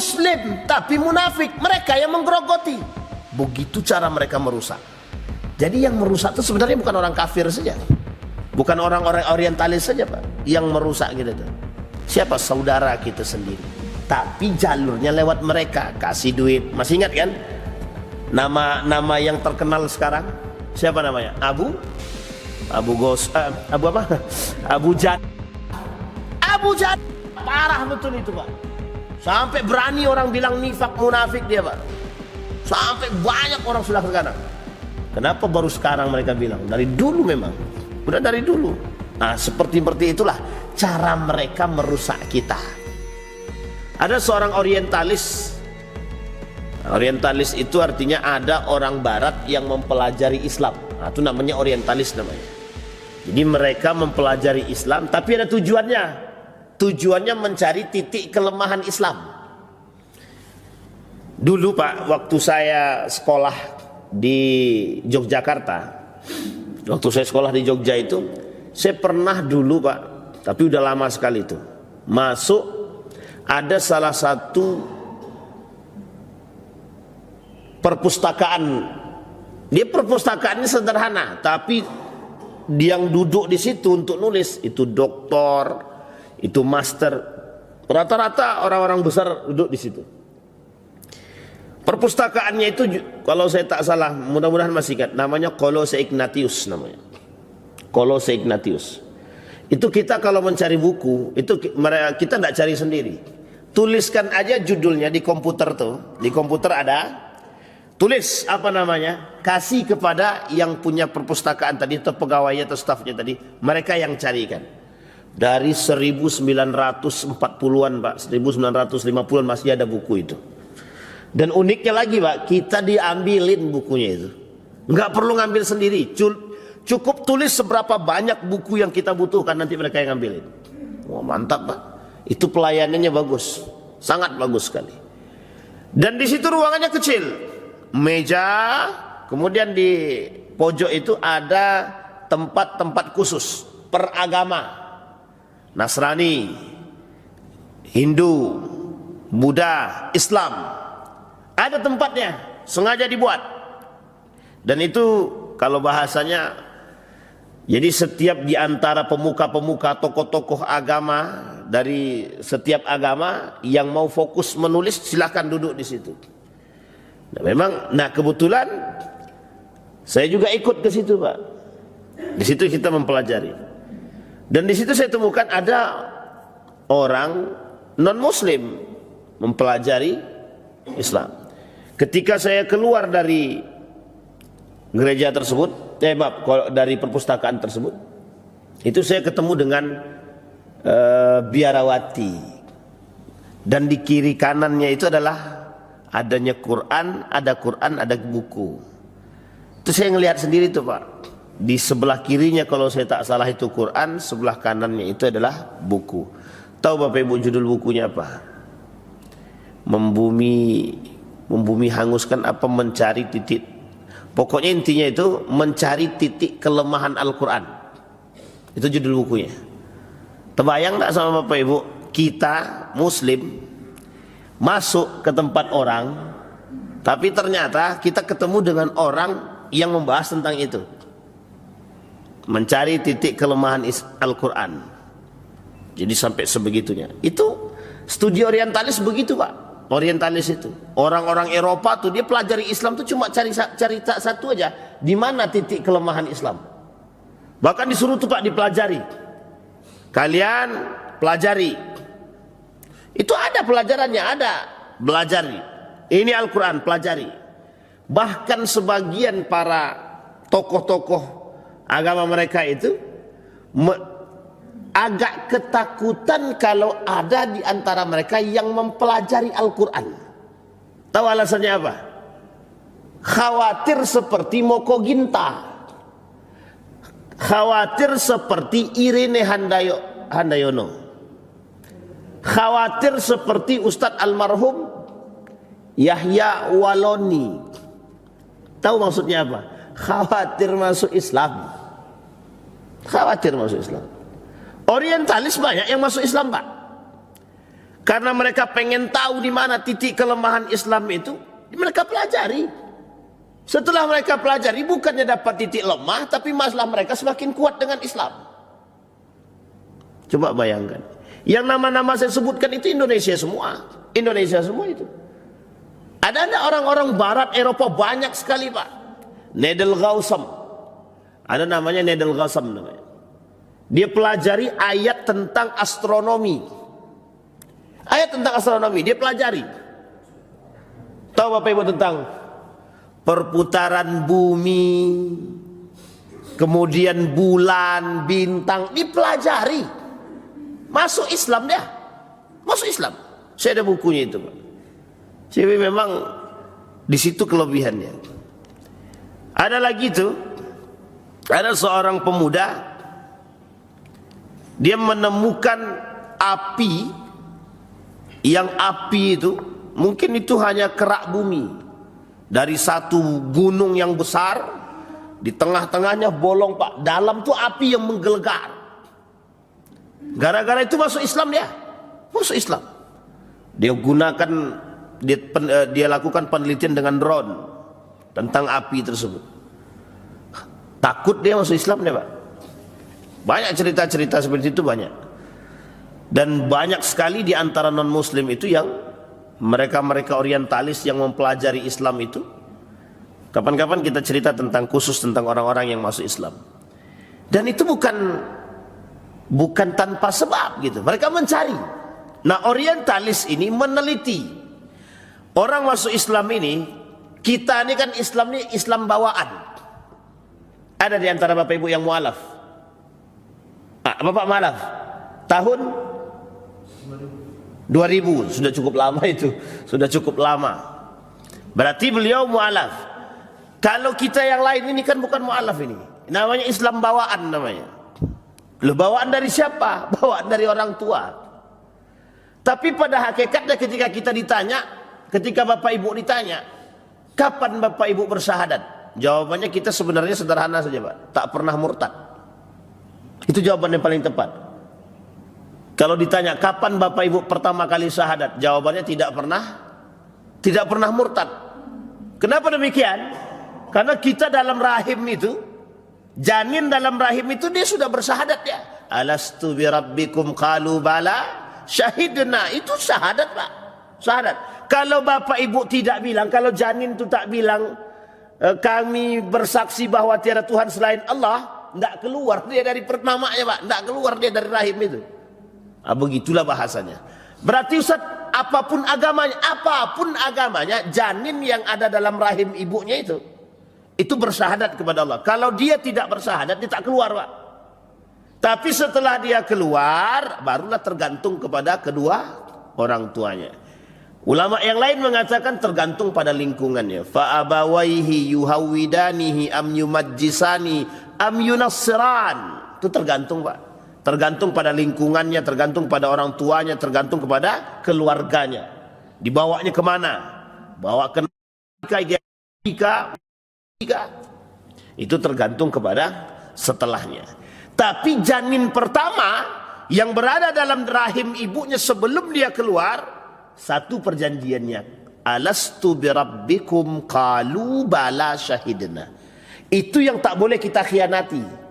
Muslim tapi munafik, mereka yang menggerogoti. Begitu cara mereka merusak. Jadi yang merusak itu sebenarnya bukan orang kafir saja, bukan orang-orang orientalis saja Pak yang merusak gitu tuh. Siapa? Saudara kita sendiri, tapi jalurnya lewat mereka, kasih duit. Masih ingat kan nama yang terkenal sekarang? Siapa namanya? Abu Jad. Abu Jad parah betul itu Pak. Sampai berani orang bilang nifak munafik dia Pak. Sampai banyak orang sudah sekarang. Kenapa baru sekarang mereka bilang? Dari dulu memang. Udah dari dulu. Nah seperti itulah cara mereka merusak kita. Ada seorang orientalis. Orientalis itu artinya ada orang barat yang mempelajari Islam. Nah, itu namanya orientalis namanya. Jadi mereka mempelajari Islam tapi ada tujuannya. Tujuannya mencari titik kelemahan Islam. Dulu Pak, waktu saya sekolah di Yogyakarta, waktu saya sekolah di Jogja itu, saya pernah dulu Pak, tapi udah lama sekali itu, masuk ada salah satu perpustakaan. Dia perpustakaannya sederhana, tapi yang duduk di situ untuk nulis itu doktor, itu master, rata-rata orang-orang besar duduk di situ. Perpustakaannya itu kalau saya tak salah, mudah-mudahan masih ingat, namanya Kolose Ignatius namanya. Kolose Ignatius. Itu kita kalau mencari buku, itu kita tidak cari sendiri. Tuliskan aja judulnya di komputer tuh. Di komputer ada, tulis apa namanya, kasih kepada yang punya perpustakaan tadi atau pegawainya atau stafnya tadi, mereka yang carikan. Dari 1940-an Pak, 1950-an masih ada buku itu. Dan uniknya lagi Pak, kita diambilin bukunya itu. Nggak perlu ngambil sendiri, cukup tulis seberapa banyak buku yang kita butuhkan, nanti mereka yang ngambilin. Wah mantap Pak, itu pelayanannya bagus, sangat bagus sekali. Dan di situ ruangannya kecil, meja, kemudian di pojok itu ada tempat-tempat khusus per agama, Nasrani, Hindu, Buddha, Islam. Ada tempatnya, sengaja dibuat. Dan itu kalau bahasanya, jadi setiap di antara pemuka-pemuka, tokoh-tokoh agama dari setiap agama yang mau fokus menulis silahkan duduk di situ. Nah, memang, kebetulan saya juga ikut ke situ Pak. Di situ kita mempelajari. Dan di situ saya temukan ada orang non Muslim mempelajari Islam. Ketika saya keluar dari gereja tersebut, dari perpustakaan tersebut, itu saya ketemu dengan biarawati. Dan di kiri kanannya itu adalah adanya Quran, ada buku. Itu saya ngelihat sendiri tuh Pak. Di sebelah kirinya kalau saya tak salah itu Quran, sebelah kanannya itu adalah buku. Tahu Bapak Ibu judul bukunya apa? Membumi hanguskan apa, mencari titik. Pokoknya intinya itu mencari titik kelemahan Al-Quran. Itu judul bukunya. Terbayang tak sama Bapak Ibu, kita Muslim masuk ke tempat orang, tapi ternyata kita ketemu dengan orang yang membahas tentang itu, mencari titik kelemahan Al-Quran. Jadi sampai sebegitunya. Itu studi orientalis begitu Pak. Orientalis itu orang-orang Eropa tuh, dia pelajari Islam tuh cuma cari satu aja, di mana titik kelemahan Islam. Bahkan disuruh tuh Pak dipelajari. Kalian pelajari. Itu ada pelajarannya, ada belajari. Ini Al-Quran, pelajari. Bahkan sebagian para tokoh-tokoh agama mereka itu agak ketakutan kalau ada di antara mereka yang mempelajari Al-Quran. Tahu alasannya apa? Khawatir seperti Moko Ginta, khawatir seperti Irene Handayono, khawatir seperti Ustadz almarhum Yahya Waloni. Tahu maksudnya apa? Khawatir masuk Islam. Khawatir masuk Islam. Orientalis banyak yang masuk Islam Pak. Karena mereka pengen tahu di mana titik kelemahan Islam itu, mereka pelajari. Setelah mereka pelajari, bukannya dapat titik lemah, tapi masalah mereka semakin kuat dengan Islam. Coba bayangkan. Yang nama-nama saya sebutkan itu Indonesia semua. Indonesia semua itu. Ada orang-orang barat Eropa banyak sekali, Pak. Nedel Ghausam. Ada namanya Nedel Ghausam namanya. Dia pelajari ayat tentang astronomi. Ayat tentang astronomi dia pelajari. Tahu Bapak Ibu tentang perputaran bumi, kemudian bulan, bintang, dipelajari. Masuk Islam dia. Masuk Islam. Saya ada bukunya itu, Pak. Jadi memang di situ kelebihannya. Ada lagi tuh, ada seorang pemuda, dia menemukan api, yang api itu mungkin itu hanya kerak bumi dari satu gunung yang besar, di tengah-tengahnya bolong, Pak. Dalam tuh api yang menggelegar. Gara-gara itu masuk Islam dia. Masuk Islam. Dia gunakan dia lakukan penelitian dengan drone tentang api tersebut. Takut dia masuk Islam dia, Pak. Banyak cerita-cerita seperti itu, banyak. Dan banyak sekali di antara non-muslim itu yang mereka-mereka orientalis yang mempelajari Islam itu. Kapan-kapan kita cerita tentang khusus tentang orang-orang yang masuk Islam. Dan itu bukan tanpa sebab gitu. Mereka mencari. Nah, orientalis ini meneliti. Orang masuk Islam ini, kita ini kan Islam ini Islam bawaan. Ada di antara Bapak Ibu yang mualaf. Bapak mualaf. Tahun 2000, sudah cukup lama itu. Sudah cukup lama. Berarti beliau mualaf. Kalau kita yang lain ini kan bukan mualaf ini. Namanya Islam bawaan namanya. Loh, bawaan dari siapa? Bawaan dari orang tua. Tapi pada hakikatnya ketika kita ditanya, ketika Bapak Ibu ditanya, kapan Bapak Ibu bersyahadat? Jawabannya kita sebenarnya sederhana saja, Pak. Tak pernah murtad. Itu jawaban yang paling tepat. Kalau ditanya kapan Bapak Ibu pertama kali syahadat, jawabannya tidak pernah murtad. Kenapa demikian? Karena kita dalam rahim itu, janin dalam rahim itu dia sudah bersyahadat ya. Alastu bi rabbikum qalu bala syahidna. Itu syahadat, Pak. Syahadat. Kalau Bapak Ibu tidak bilang, kalau janin itu tak bilang kami bersaksi bahwa tiada Tuhan selain Allah, tidak keluar dia dari perut mamanya, Pak. Tidak keluar dia dari rahim itu. Begitulah bahasanya. Berarti Ustaz, apapun agamanya, janin yang ada dalam rahim ibunya itu bersyahadat kepada Allah. Kalau dia tidak bersyahadat, dia tak keluar, Pak. Tapi setelah dia keluar, barulah tergantung kepada kedua orang tuanya. Ulama yang lain mengatakan tergantung pada lingkungannya. Fa abawaihi yuhawidanihi am yumajjisani am yunassiran. Itu tergantung, Pak. Tergantung pada lingkungannya, tergantung pada orang tuanya, tergantung kepada keluarganya. Dibawanya kemana? Bawa ke Ika. Itu tergantung kepada setelahnya. Tapi janin pertama yang berada dalam rahim ibunya sebelum dia keluar, satu perjanjiannya. Alastu birabbikum qalu bala syahidna. Itu yang tak boleh kita khianati.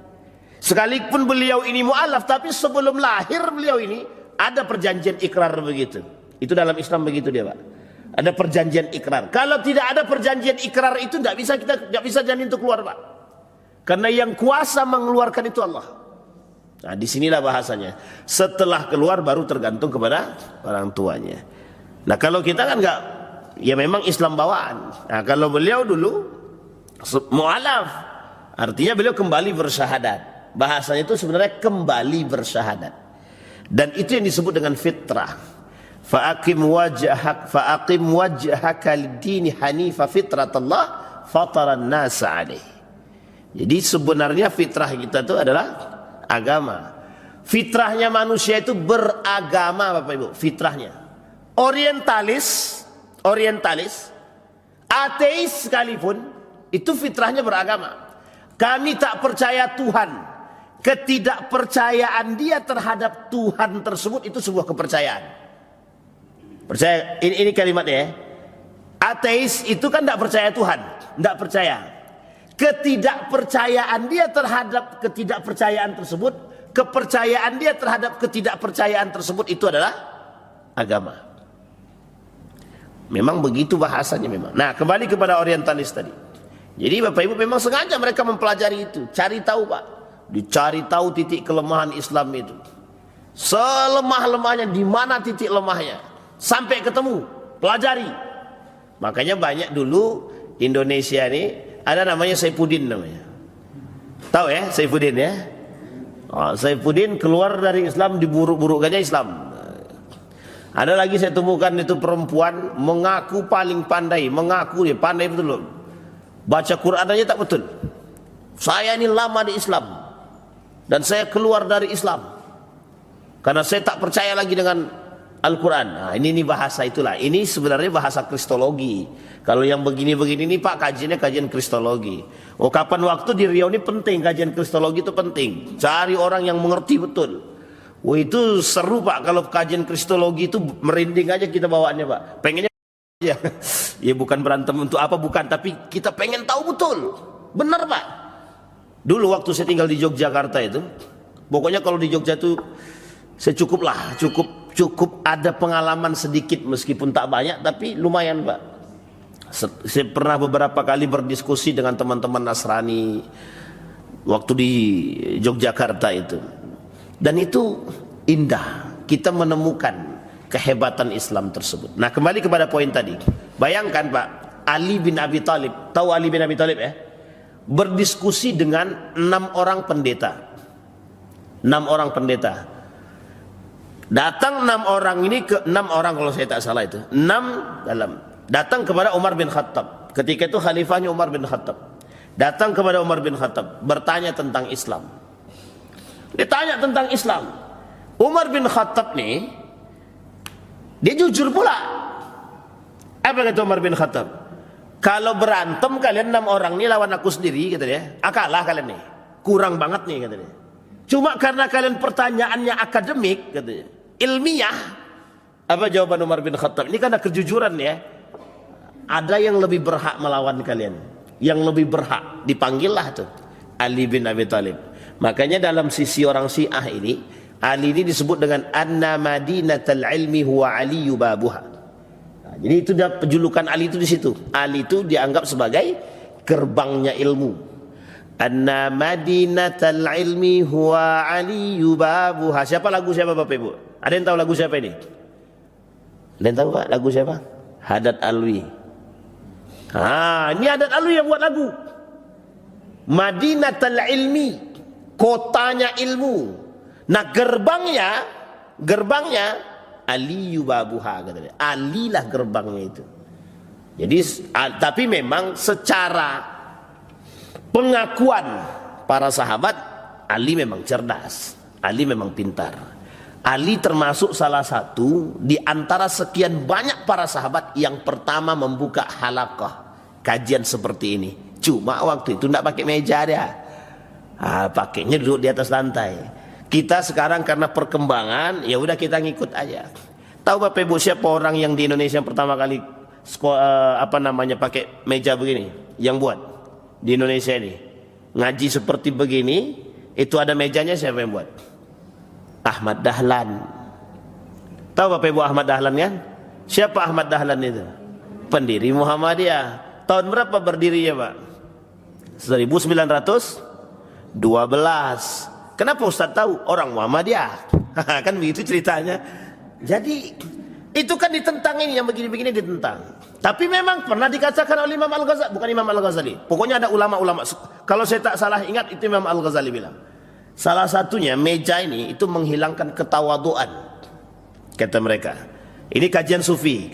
Sekalipun beliau ini mu'alaf, tapi sebelum lahir beliau ini ada perjanjian ikrar begitu. Itu dalam Islam begitu dia, Pak. Ada perjanjian ikrar. Kalau tidak ada perjanjian ikrar itu tidak bisa janin itu keluar, Pak. Karena yang kuasa mengeluarkan itu Allah. Nah, disinilah bahasanya. Setelah keluar baru tergantung kepada orang tuanya. Nah, kalau kita kan enggak, ya memang Islam bawaan. Nah, kalau beliau dulu mu'alaf, artinya beliau kembali bersyahadat. Bahasanya itu sebenarnya kembali bersyahadat. Dan itu yang disebut dengan fitrah. Fa'aqim wajhaka lid-dini hanifa fitratallah fataran nasa alaih. Jadi sebenarnya fitrah kita itu adalah agama. Fitrahnya manusia itu beragama, Bapak Ibu. Fitrahnya orientalis, ateis sekalipun itu fitrahnya beragama. Kami tak percaya Tuhan. Ketidakpercayaan dia terhadap Tuhan tersebut itu sebuah kepercayaan. Percaya, ini kalimatnya ya. Ateis itu kan tidak percaya Tuhan, tidak percaya. Ketidakpercayaan dia terhadap ketidakpercayaan tersebut, kepercayaan dia terhadap ketidakpercayaan tersebut itu adalah agama. Memang begitu bahasanya memang. Nah, kembali kepada orientalis tadi. Jadi Bapak Ibu memang sengaja mereka mempelajari itu, cari tahu Pak. Dicari tahu titik kelemahan Islam itu. Selemah-lemahnya di mana titik lemahnya. Sampai ketemu, pelajari. Makanya banyak dulu Indonesia ini ada namanya Saifuddin namanya. Tahu ya Saifuddin ya? Oh, Saifuddin keluar dari Islam diburuk-burukkannya Islam. Ada lagi saya temukan itu perempuan mengaku paling pandai, mengaku dia pandai betul loh. Baca Quran aja tak betul. Saya ini lama di Islam dan saya keluar dari Islam karena saya tak percaya lagi dengan Al-Quran. Nah, ini bahasa itulah. Ini sebenarnya bahasa kristologi. Kalau yang begini-begini ini Pak kajiannya kajian kristologi. Oh, kapan waktu di Riau ini penting, kajian kristologi itu penting. Cari orang yang mengerti betul. Oh, itu seru Pak kalau kajian kristologi itu merinding aja kita bawaannya Pak. Pengennya ya, ya bukan berantem untuk apa bukan, tapi kita pengen tahu betul. Benar Pak. Dulu waktu saya tinggal di Yogyakarta itu, pokoknya kalau di Jogja itu saya cukup ada pengalaman sedikit meskipun tak banyak tapi lumayan Pak. Saya pernah beberapa kali berdiskusi dengan teman-teman Nasrani waktu di Yogyakarta itu. Dan itu indah, kita menemukan kehebatan Islam tersebut. Nah, kembali kepada poin tadi. Bayangkan Pak, Ali bin Abi Thalib, tahu Ali bin Abi Thalib ya? Berdiskusi dengan 6 orang pendeta. 6 orang pendeta. Datang 6 orang ini ke 6 orang kalau saya tak salah itu. 6 dalam datang kepada Umar bin Khattab. Ketika itu khalifahnya Umar bin Khattab. Datang kepada Umar bin Khattab bertanya tentang Islam. Ditanya tentang Islam. Umar bin Khattab nih dia jujur pula. Apa kata Umar bin Khattab? Kalau berantem kalian 6 orang nih lawan aku sendiri kata dia. Kalah kalian nih. Kurang banget nih kata dia. Cuma karena kalian pertanyaannya akademik katanya, ilmiah. Apa jawaban Umar bin Khattab? Ini karena kejujuran ya. Ada yang lebih berhak melawan kalian. Yang lebih berhak dipanggillah tuh Ali bin Abi Thalib. Makanya dalam sisi orang Syiah ini, Ali ini disebut dengan anna madinatal ilmi huwa aliyu babuha. Nah, jadi itu dah penjulukan Ali itu di situ. Ali itu dianggap sebagai gerbangnya ilmu. Anna madinatal ilmi huwa aliyu babuha. Siapa lagu siapa Bapak Ibu? Ada yang tahu lagu siapa ini? Ada yang tahu Pak lagu siapa? Haddad Alwi. Ini Haddad Alwi yang buat lagu. Madinatul ilmi, kotanya ilmu. Nah, gerbangnya aliyu babuha katanya. Ali lah gerbangnya itu. Jadi tapi memang secara pengakuan para sahabat, Ali memang cerdas, Ali memang pintar. Ali termasuk salah satu di antara sekian banyak para sahabat yang pertama membuka halaqah kajian seperti ini. Cuma waktu itu tidak pakai meja dia, pakainya duduk di atas lantai. Kita sekarang karena perkembangan, ya udah kita ngikut aja. Tahu Bapak Ibu siapa orang yang di Indonesia yang pertama kali pakai meja begini, yang buat di Indonesia ini ngaji seperti begini, itu ada mejanya siapa yang buat? Ahmad Dahlan. Tahu Bapak Ibu Ahmad Dahlan kan? Siapa Ahmad Dahlan itu? Pendiri Muhammadiyah. Tahun berapa berdirinya Pak? 1912. Kenapa Ustaz tahu? Orang Muhammadiyah. Kan begitu ceritanya. Jadi itu kan ditentang, ini yang begini-begini ditentang. Tapi memang pernah dikatakan oleh Imam Al-Ghazali, bukan Imam Al-Ghazali. Pokoknya ada ulama-ulama. Kalau saya tak salah ingat itu Imam Al-Ghazali bilang. Salah satunya meja ini itu menghilangkan ketawaduan, kata mereka. Ini kajian sufi.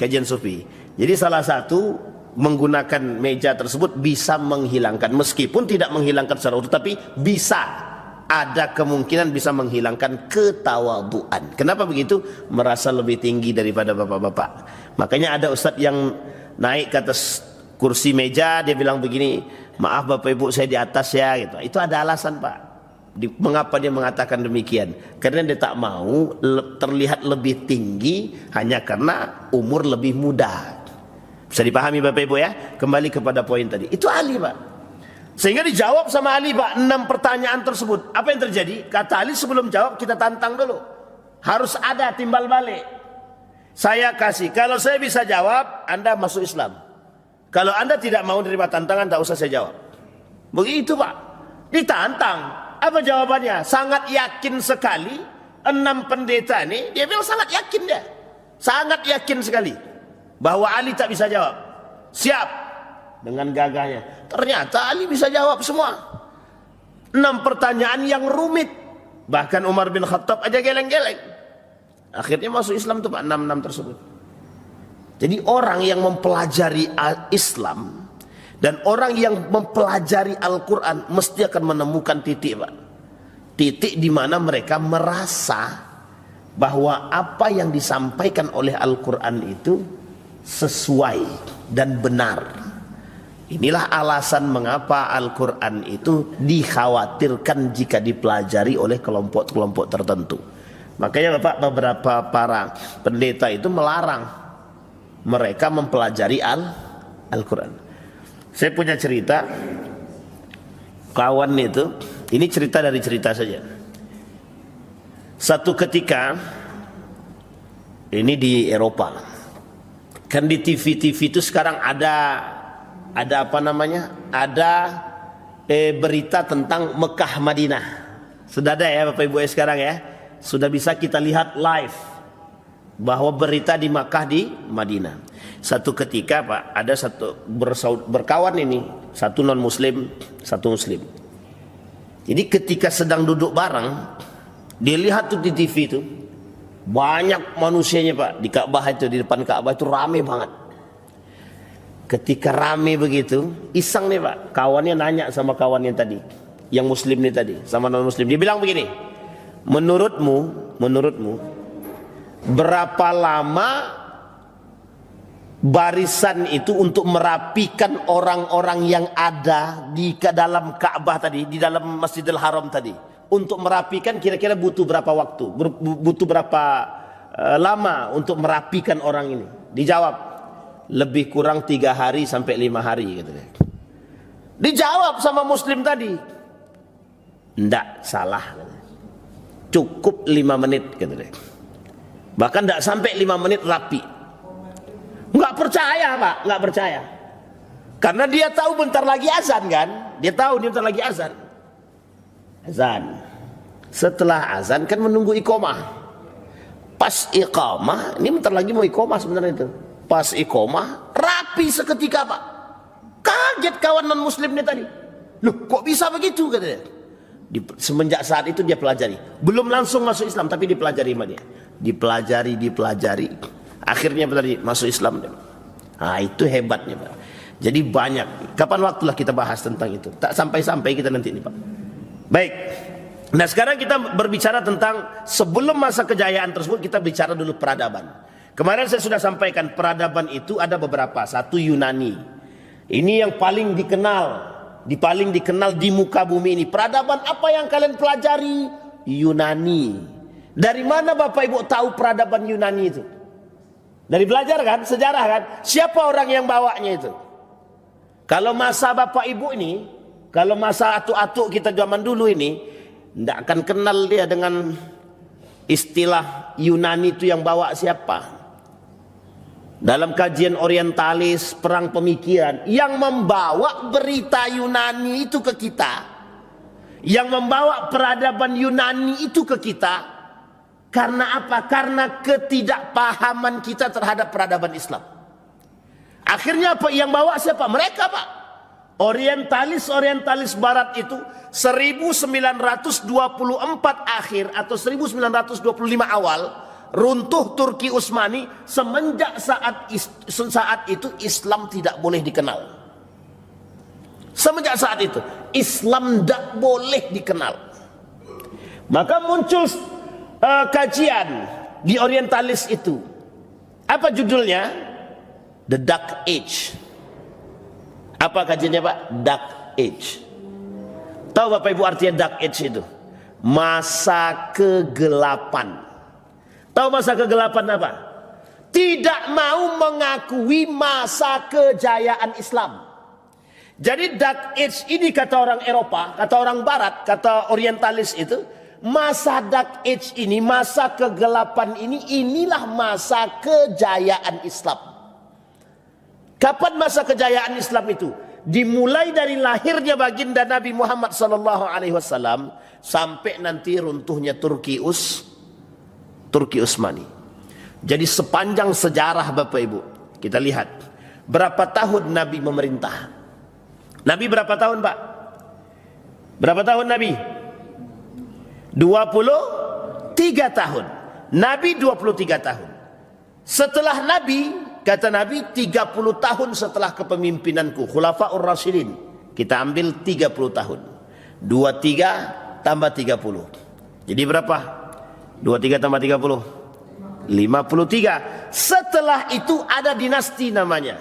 Jadi salah satu menggunakan meja tersebut bisa menghilangkan, meskipun tidak menghilangkan secara utuh, tapi bisa ada kemungkinan bisa menghilangkan ketawaduan. Kenapa begitu? Merasa lebih tinggi daripada bapak-bapak. Makanya ada ustadz yang naik ke atas kursi meja, dia bilang begini, maaf Bapak Ibu saya di atas ya gitu. Itu ada alasan Pak. Mengapa dia mengatakan demikian? Karena dia tak mau terlihat lebih tinggi hanya karena umur lebih muda. Bisa dipahami Bapak Ibu ya? Kembali kepada poin tadi. Itu Ali Pak. Sehingga dijawab sama Ali Pak 6 pertanyaan tersebut. Apa yang terjadi? Kata Ali sebelum jawab kita tantang dulu. Harus ada timbal balik. Saya kasih. Kalau saya bisa jawab, Anda masuk Islam. Kalau Anda tidak mau menerima tantangan, tak usah saya jawab. Begitu Pak. Ditantang. Apa jawabannya? Sangat yakin sekali. 6 pendeta ini, dia bilang sangat yakin dia. Sangat yakin sekali. Bahwa Ali tak bisa jawab. Siap. Dengan gagahnya. Ternyata Ali bisa jawab semua. 6 pertanyaan yang rumit. Bahkan Umar bin Khattab aja geleng-geleng. Akhirnya masuk Islam tuh Pak, 6 tersebut. Jadi orang yang mempelajari Islam dan orang yang mempelajari Al-Quran mesti akan menemukan titik Pak. Titik di mana mereka merasa bahwa apa yang disampaikan oleh Al-Quran itu sesuai dan benar. Inilah alasan mengapa Al-Quran itu dikhawatirkan jika dipelajari oleh kelompok-kelompok tertentu. Makanya Bapak, beberapa para pendeta itu melarang mereka mempelajari Al-Quran. Saya punya cerita, kawan itu, ini cerita dari cerita saja. Satu ketika, ini di Eropa, kan di TV-TV itu sekarang ada apa namanya? Ada berita tentang Mekah Madinah. Sudah ada ya Bapak Ibu sekarang ya? Sudah bisa kita lihat live bahwa berita di Makkah di Madinah. Satu ketika Pak, ada satu berkawan ini, satu non muslim, satu muslim. Jadi ketika sedang duduk bareng, dia lihat tuh di TV itu banyak manusianya Pak, di Ka'bah itu, di depan Ka'bah itu rame banget. Ketika rame begitu, iseng nih Pak, kawannya nanya sama kawannya tadi, yang muslim nih tadi, sama non muslim. Dia bilang begini, menurutmu berapa lama barisan itu untuk merapikan orang-orang yang ada di dalam Ka'bah tadi, di dalam Masjidil Haram tadi? Untuk merapikan kira-kira butuh berapa waktu? Butuh berapa lama untuk merapikan orang ini? Dijawab, lebih kurang 3 hari sampai 5 hari gitu. Dijawab sama muslim tadi, ndak, salah, cukup 5 menit gitu deh. Bahkan ndak sampai 5 menit rapi. Nggak percaya Pak, nggak percaya. Karena dia tahu bentar lagi azan kan? Dia tahu dia bentar lagi azan. Azan. Setelah azan kan menunggu iqamah. Pas iqamah, ini bentar lagi mau iqamah sebenarnya itu. Pas iqamah, rapi seketika Pak. Kaget kawan non muslimnya tadi. Loh, kok bisa begitu katanya? Semenjak saat itu dia pelajari. Belum langsung masuk Islam, tapi dipelajari sama dia. Dipelajari. Akhirnya tadi masuk Islam. Nah, itu hebatnya Pak. Jadi banyak. Kapan waktulah kita bahas tentang itu? Tak sampai-sampai kita nanti ini Pak. Baik. Nah sekarang kita berbicara tentang sebelum masa kejayaan tersebut, kita bicara dulu peradaban. Kemarin saya sudah sampaikan peradaban itu ada beberapa. Satu Yunani. Ini yang paling dikenal di muka bumi ini. Peradaban apa yang kalian pelajari? Yunani. Dari mana Bapak Ibu tahu peradaban Yunani itu? Dari belajar kan, sejarah kan. Siapa orang yang bawanya itu? Kalau masa Bapak Ibu ini, kalau masa atuk-atuk kita zaman dulu ini, tidak akan kenal dia dengan istilah Yunani itu yang bawa siapa. Dalam kajian orientalis, perang pemikiran, yang membawa berita Yunani itu ke kita, yang membawa peradaban Yunani itu ke kita, karena apa? Karena ketidakpahaman kita terhadap peradaban Islam. Akhirnya apa yang bawa siapa? Mereka Pak. Orientalis barat itu 1924 akhir atau 1925 awal runtuh Turki Utsmani. Semenjak saat itu Islam tidak boleh dikenal. Semenjak saat itu Islam tidak boleh dikenal. Maka muncul kajian di orientalis itu. Apa judulnya? The Dark Age. Apa kajiannya Pak? Dark Age. Tahu Bapak Ibu artinya Dark Age itu? Masa kegelapan. Tahu masa kegelapan apa? Tidak mau mengakui masa kejayaan Islam. Jadi Dark Age ini kata orang Eropa, kata orang Barat, kata orientalis itu, masa Dark Age ini, masa kegelapan ini, inilah masa kejayaan Islam. Kapan masa kejayaan Islam itu? Dimulai dari lahirnya baginda Nabi Muhammad SAW sampai nanti runtuhnya Turki Utsmani. Jadi sepanjang sejarah Bapak Ibu, kita lihat berapa tahun Nabi memerintah. Nabi berapa tahun Pak? Berapa tahun Nabi? 23 tahun. Nabi 23 tahun. Setelah Nabi, kata Nabi, 30 tahun setelah kepemimpinanku, Khulafaur Rasyidin, kita ambil 30 tahun. 23 tambah 30. Jadi berapa? 23 tambah 30? 53. Setelah itu ada dinasti namanya.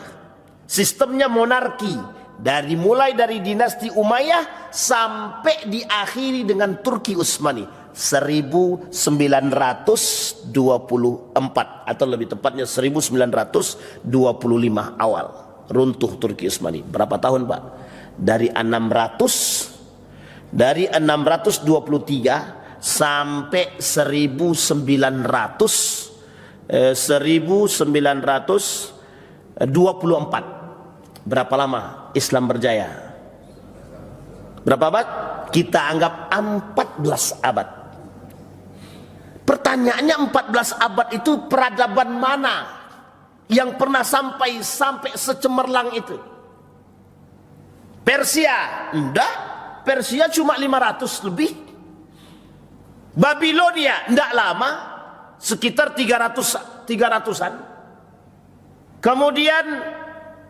Sistemnya monarki. Mulai dari dinasti Umayyah sampai diakhiri dengan Turki Utsmani 1924 atau lebih tepatnya 1925 awal runtuh Turki Utsmani. Berapa tahun Pak? Dari 623 sampai 1924. Berapa lama Islam berjaya? Berapa abad? Kita anggap 14 abad. Pertanyaannya 14 abad itu peradaban mana yang pernah sampai secemerlang itu? Persia? Enggak. Persia cuma 500 lebih. Babilonia? Enggak lama. Sekitar 300-an. Kemudian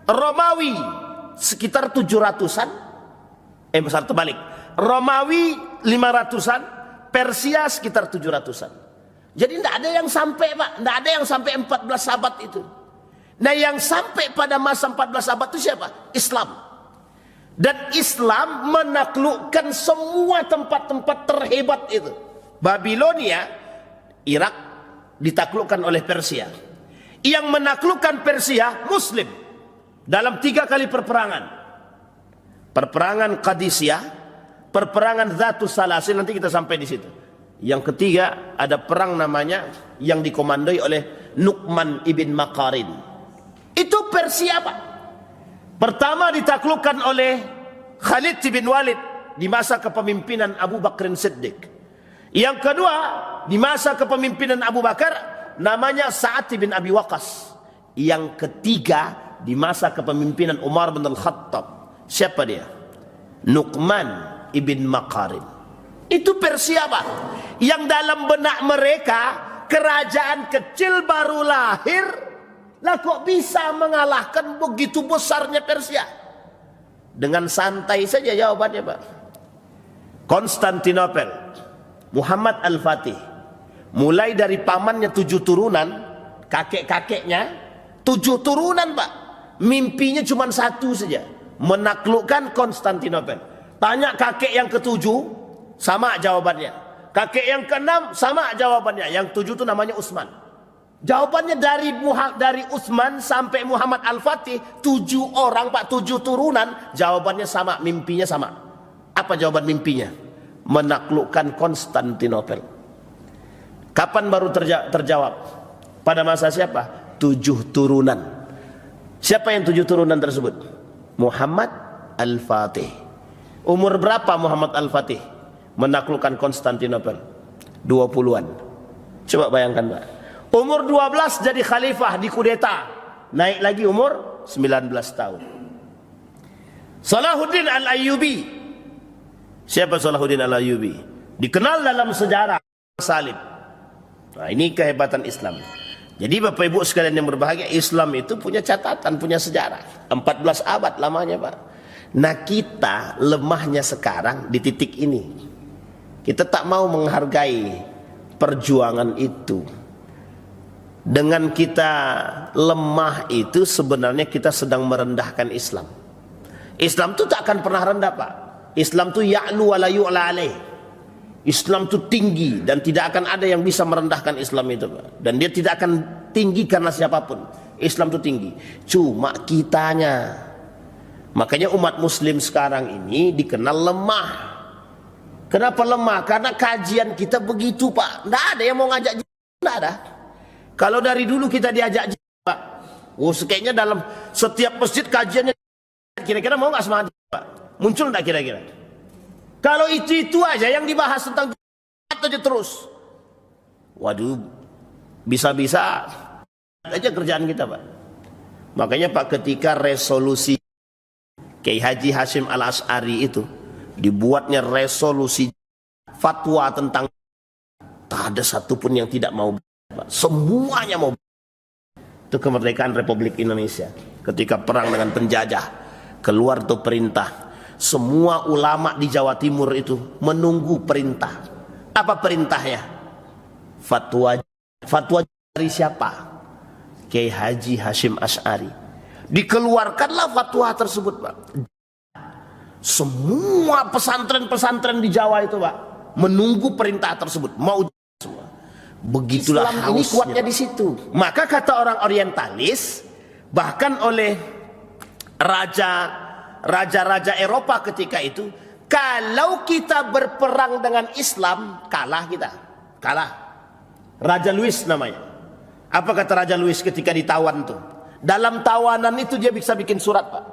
Romawi sekitar 700-an. Besar terbalik. Romawi 500-an, Persia sekitar 700-an. Jadi tidak ada yang sampai Pak, tidak ada yang sampai 14 abad itu. Nah yang sampai pada masa 14 abad itu siapa? Islam. Dan Islam menaklukkan semua tempat-tempat terhebat itu. Babilonia, Irak ditaklukkan oleh Persia. Yang menaklukkan Persia Muslim. Dalam 3 kali perperangan. Perperangan Qadisiyah, perperangan Zatus Salasil, nanti kita sampai di situ. Yang ketiga ada perang namanya yang dikomandoi oleh Nu'man ibn Maqarin. Itu Persia Pak. Pertama ditaklukkan oleh Khalid bin Walid di masa kepemimpinan Abu Bakr Siddiq. Yang kedua di masa kepemimpinan Abu Bakar namanya Sa'ad bin Abi Waqqas. Yang ketiga di masa kepemimpinan Umar bin Al-Khattab. Siapa dia? Nu'man ibn Maqarin. Itu Persia Pak. Yang dalam benak mereka kerajaan kecil baru lahir, lah kok bisa mengalahkan begitu besarnya Persia? Dengan santai saja jawabannya Pak. Konstantinopel, Muhammad Al-Fatih, mulai dari pamannya 7 turunan, kakek-kakeknya 7 turunan Pak. Mimpinya cuma 1 saja, menaklukkan Konstantinopel. Tanya kakek yang ke-7, sama jawabannya. Kakek yang ke-6 sama jawabannya. Yang 7 itu namanya Utsman. Jawabannya dari Utsman sampai Muhammad Al-Fatih 7 orang Pak, 7 turunan, jawabannya sama, mimpinya sama. Apa jawaban mimpinya? Menaklukkan Konstantinopel. Kapan baru terjawab? Pada masa siapa? 7 turunan. Siapa yang 7 turunan tersebut? Muhammad Al-Fatih. Umur berapa Muhammad Al-Fatih menaklukkan Konstantinopel? 20-an. Coba bayangkan Pak. Umur 12 jadi khalifah, di kudeta. Naik lagi umur 19 tahun. Salahuddin Al-Ayyubi. Siapa Salahuddin Al-Ayyubi? Dikenal dalam sejarah salib. Nah, ini kehebatan Islam. Jadi Bapak Ibu sekalian yang berbahagia, Islam itu punya catatan, punya sejarah. 14 abad lamanya Pak. Nah kita lemahnya sekarang di titik ini. Kita tak mau menghargai perjuangan itu. Dengan kita lemah itu sebenarnya kita sedang merendahkan Islam. Islam itu tak akan pernah rendah Pak. Islam itu ya'lu wa la yu'la alaih. Islam itu tinggi dan tidak akan ada yang bisa merendahkan Islam itu, Pak. Dan dia tidak akan tinggi karena siapapun. Islam itu tinggi. Cuma kitanya. Makanya umat muslim sekarang ini dikenal lemah. Kenapa lemah? Karena kajian kita begitu, Pak. Tidak ada yang mau ngajak. Tidak ada. Kalau dari dulu kita diajak, Pak. Oh, kayaknya dalam setiap masjid kajiannya. Kira-kira mau nggak semangat, Pak? Muncul nggak kira-kira? Kalau itu aja yang dibahas tentang aja terus. Waduh, bisa-bisa aja kerjaan kita, Pak. Makanya Pak, ketika resolusi Kiai Haji Hashim Al-Asy'ari itu dibuatnya resolusi fatwa tentang, tak ada satupun yang tidak mau, Pak. Semuanya mau. Itu kemerdekaan Republik Indonesia. Ketika perang dengan penjajah, keluar tuh perintah. Semua ulama di Jawa Timur itu menunggu perintah. Apa perintahnya? Fatwa. Fatwa dari siapa? Kiai Haji Hashim Asy'ari. Dikeluarkanlah fatwa tersebut, Pak. Semua pesantren-pesantren di Jawa itu, Pak, menunggu perintah tersebut. Mau semua. Begitulah Islam ini kuatnya di situ. Maka kata orang orientalis, bahkan oleh raja-raja Eropa ketika itu, kalau kita berperang dengan Islam, kalah kita. Kalah. Raja Louis namanya. Apa kata Raja Louis ketika ditawan tuh? Dalam tawanan itu dia bisa bikin surat, Pak.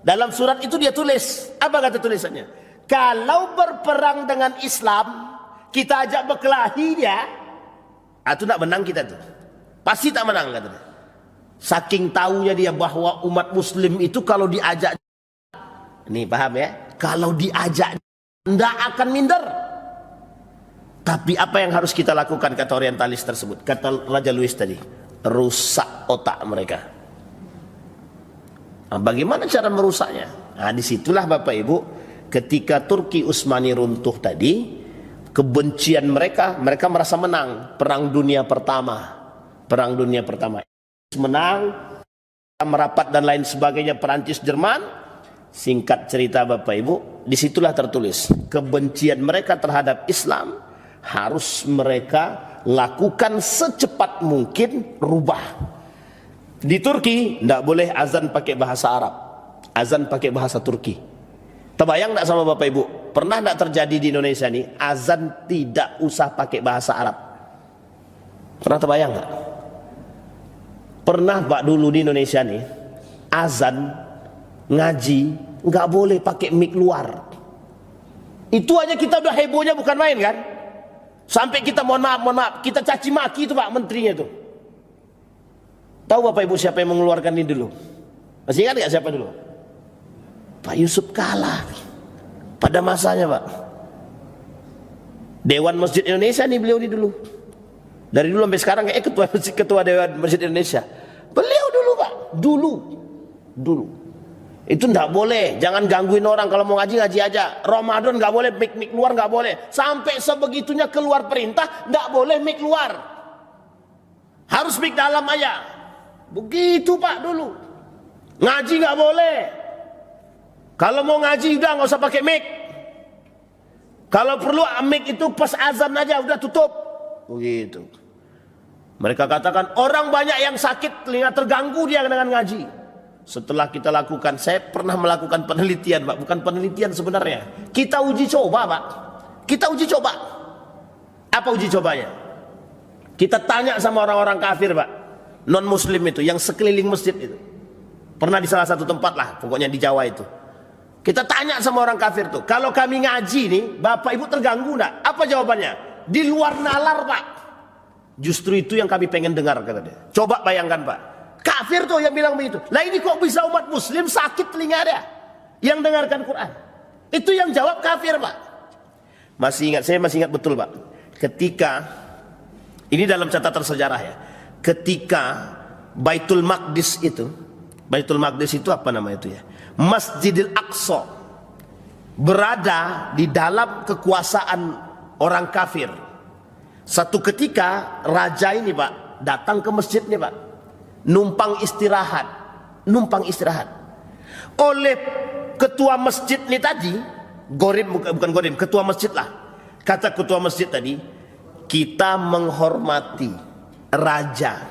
Dalam surat itu dia tulis. Apa kata tulisannya? Kalau berperang dengan Islam, kita ajak berkelahi dia, itu tidak menang kita tuh. Pasti tak menang katanya. Saking tahunya dia bahwa umat muslim itu kalau diajak, nih paham ya, kalau diajak tidak akan minder. Tapi apa yang harus kita lakukan, kata orientalis tersebut, kata Raja Louis tadi? Rusak otak mereka. Nah, bagaimana cara merusaknya? Nah, disitulah Bapak Ibu, ketika Turki Utsmani runtuh tadi, kebencian mereka merasa menang. Perang Dunia Pertama menang, merapat dan lain sebagainya, Perancis, Jerman. Singkat cerita Bapak Ibu, disitulah tertulis kebencian mereka terhadap Islam harus mereka lakukan secepat mungkin rubah. Di Turki tidak boleh azan pakai bahasa Arab, azan pakai bahasa Turki. Terbayang tidak sama Bapak Ibu? Pernah tidak terjadi di Indonesia nih azan tidak usah pakai bahasa Arab? Pernah terbayang nggak? Pernah Pak dulu di Indonesia nih azan ngaji nggak boleh pakai mic luar. Itu aja kita udah hebohnya bukan main kan? Sampai kita mohon maaf, kita caci maki itu Pak menterinya itu. Tahu Bapak Ibu siapa yang mengeluarkan ini dulu? Masih ingat nggak siapa dulu? Pak Yusuf Kalla. Pada masanya Pak. Dewan Masjid Indonesia nih beliau ini dulu. Dari dulu sampai sekarang kayak ketua Dewan Masjid Indonesia. Beliau dulu Pak, dulu. Itu enggak boleh, jangan gangguin orang, kalau mau ngaji aja. Ramadan enggak boleh mic luar, enggak boleh. Sampai sebegitunya keluar perintah enggak boleh mic luar. Harus mic dalam aja. Begitu Pak dulu. Ngaji enggak boleh. Kalau mau ngaji udah enggak usah pakai mic. Kalau perlu mic itu pas azan aja udah tutup. Begitu. Mereka katakan orang banyak yang sakit telinga terganggu dia dengan ngaji. Setelah kita lakukan, saya pernah melakukan penelitian Pak, bukan penelitian sebenarnya. Kita uji coba Pak. Kita uji coba. Apa uji cobanya? Kita tanya sama orang-orang kafir Pak, non muslim itu, yang sekeliling masjid itu. Pernah di salah satu tempat lah, pokoknya di Jawa itu. Kita tanya sama orang kafir tuh, kalau kami ngaji nih, Bapak Ibu terganggu enggak? Apa jawabannya? Di luar nalar Pak. Justru itu yang kami pengen dengar kata dia. Coba bayangkan Pak. Kafir tuh yang bilang begitu. Lah ini kok bisa umat muslim sakit telinga dia yang dengarkan Quran? Itu yang jawab kafir Pak. Saya masih ingat betul Pak. Ketika ini dalam catatan sejarah ya. Ketika Baitul Maqdis itu apa nama itu ya? Masjidil Aqsa berada di dalam kekuasaan orang kafir. Satu ketika raja ini Pak datang ke masjid nih Pak. Numpang istirahat. Oleh ketua masjid ini tadi, Gorim, bukan Gorim, ketua masjid lah. Kata ketua masjid tadi, kita menghormati raja.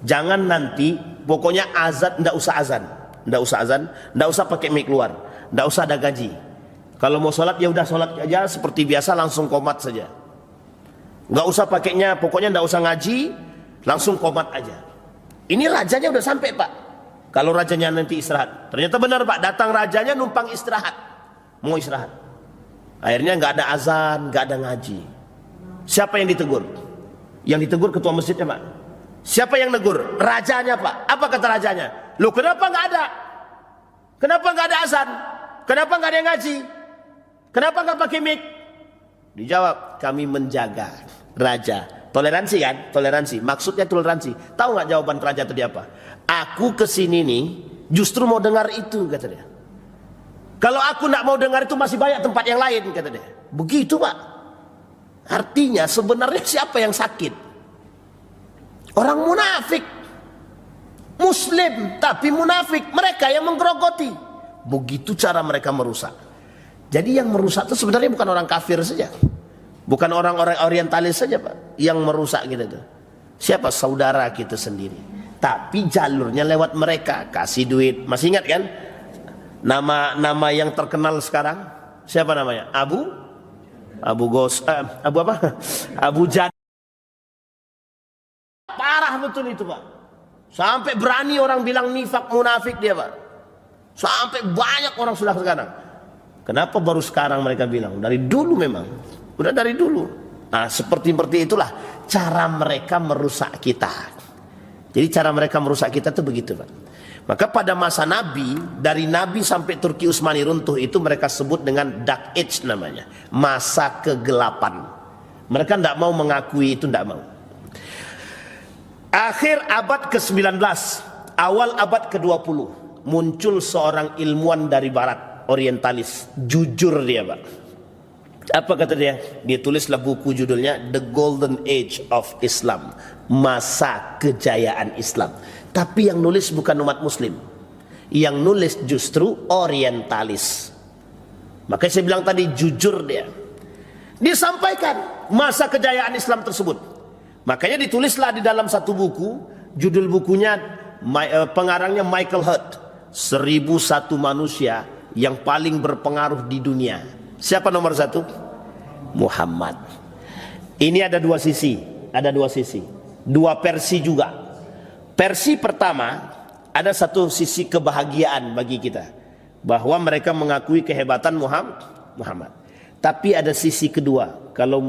Jangan nanti pokoknya azan, ndak usah azan, ndak usah pakai mic keluar, ndak usah ada gaji. Kalau mau sholat ya udah sholat aja seperti biasa, langsung qomat saja. Nggak usah pakainya, pokoknya ndak usah ngaji, langsung qomat aja. Ini rajanya udah sampai Pak. Kalau rajanya nanti istirahat, ternyata benar Pak, datang rajanya numpang istirahat, mau istirahat. Akhirnya nggak ada azan, nggak ada ngaji. Siapa yang ditegur? Yang ditegur ketua masjidnya Pak. Siapa yang negur? Rajanya Pak. Apa kata rajanya? Loh kenapa nggak ada? Kenapa nggak ada azan? Kenapa nggak ada yang ngaji? Kenapa nggak pakai mic? Dijawab, kami menjaga raja. Toleransi kan? Toleransi. Maksudnya toleransi. Tahu nggak jawaban raja tadi apa? Aku kesini nih justru mau dengar itu, kata dia. Kalau aku nggak mau dengar itu masih banyak tempat yang lain, kata dia. Begitu Pak. Artinya sebenarnya siapa yang sakit? Orang munafik. Muslim tapi munafik. Mereka yang menggerogoti. Begitu cara mereka merusak. Jadi yang merusak itu sebenarnya bukan orang kafir saja. Bukan orang-orang orientalis saja Pak yang merusak kita itu. Siapa? Saudara kita sendiri. Tapi jalurnya lewat mereka. Kasih duit. Masih ingat kan? Nama yang terkenal sekarang. Siapa namanya? Abu Jahal. Parah betul itu Pak. Sampai berani orang bilang nifak, munafik dia Pak. Sampai banyak orang sudah sekarang. Kenapa baru sekarang mereka bilang? Dari dulu memang. Udah dari dulu. Nah seperti itulah cara mereka merusak kita. Jadi cara mereka merusak kita itu begitu Pak. Maka pada masa Nabi, dari Nabi sampai Turki Utsmani runtuh itu mereka sebut dengan Dark Age namanya. Masa kegelapan. Mereka tidak mau mengakui itu, tidak mau. Akhir abad ke-19, awal abad ke-20, muncul seorang ilmuwan dari barat, orientalis. Jujur dia Pak. Apa kata dia? Dia tulislah buku judulnya The Golden Age of Islam. Masa kejayaan Islam. Tapi yang nulis bukan umat muslim. Yang nulis justru orientalis. Makanya saya bilang tadi jujur dia. Disampaikan masa kejayaan Islam tersebut. Makanya ditulislah di dalam satu buku, judul bukunya pengarangnya Michael Hurt, 1001 manusia yang paling berpengaruh di dunia. Siapa nomor satu? Muhammad. Ini ada dua sisi, dua versi juga. Versi pertama, ada satu sisi kebahagiaan bagi kita, bahwa mereka mengakui kehebatan Muhammad. Tapi ada sisi kedua, kalau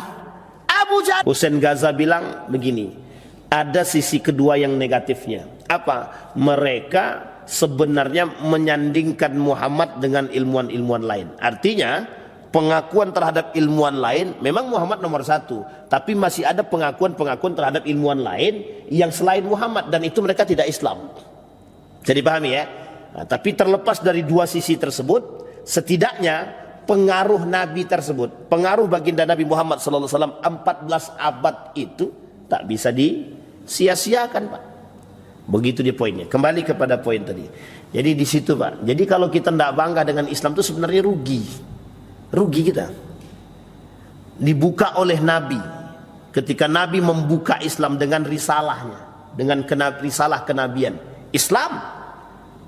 Abu Jahal, Hussein Gaza bilang begini, ada sisi kedua yang negatifnya. Apa? Mereka sebenarnya menyandingkan Muhammad dengan ilmuwan-ilmuwan lain. Artinya pengakuan terhadap ilmuwan lain memang Muhammad nomor satu, tapi masih ada pengakuan-pengakuan terhadap ilmuwan lain yang selain Muhammad, dan itu mereka tidak Islam. Jadi pahami ya. Nah, tapi terlepas dari dua sisi tersebut, setidaknya pengaruh Nabi tersebut, pengaruh baginda Nabi Muhammad SAW 14 abad itu tak bisa disia-siakan Pak. Begitu dia poinnya. Kembali kepada poin tadi. Jadi di situ Pak. Jadi kalau kita tidak bangga dengan Islam itu sebenarnya rugi. Rugi kita. Dibuka oleh Nabi. Ketika Nabi membuka Islam dengan risalahnya, dengan risalah kenabian. Islam,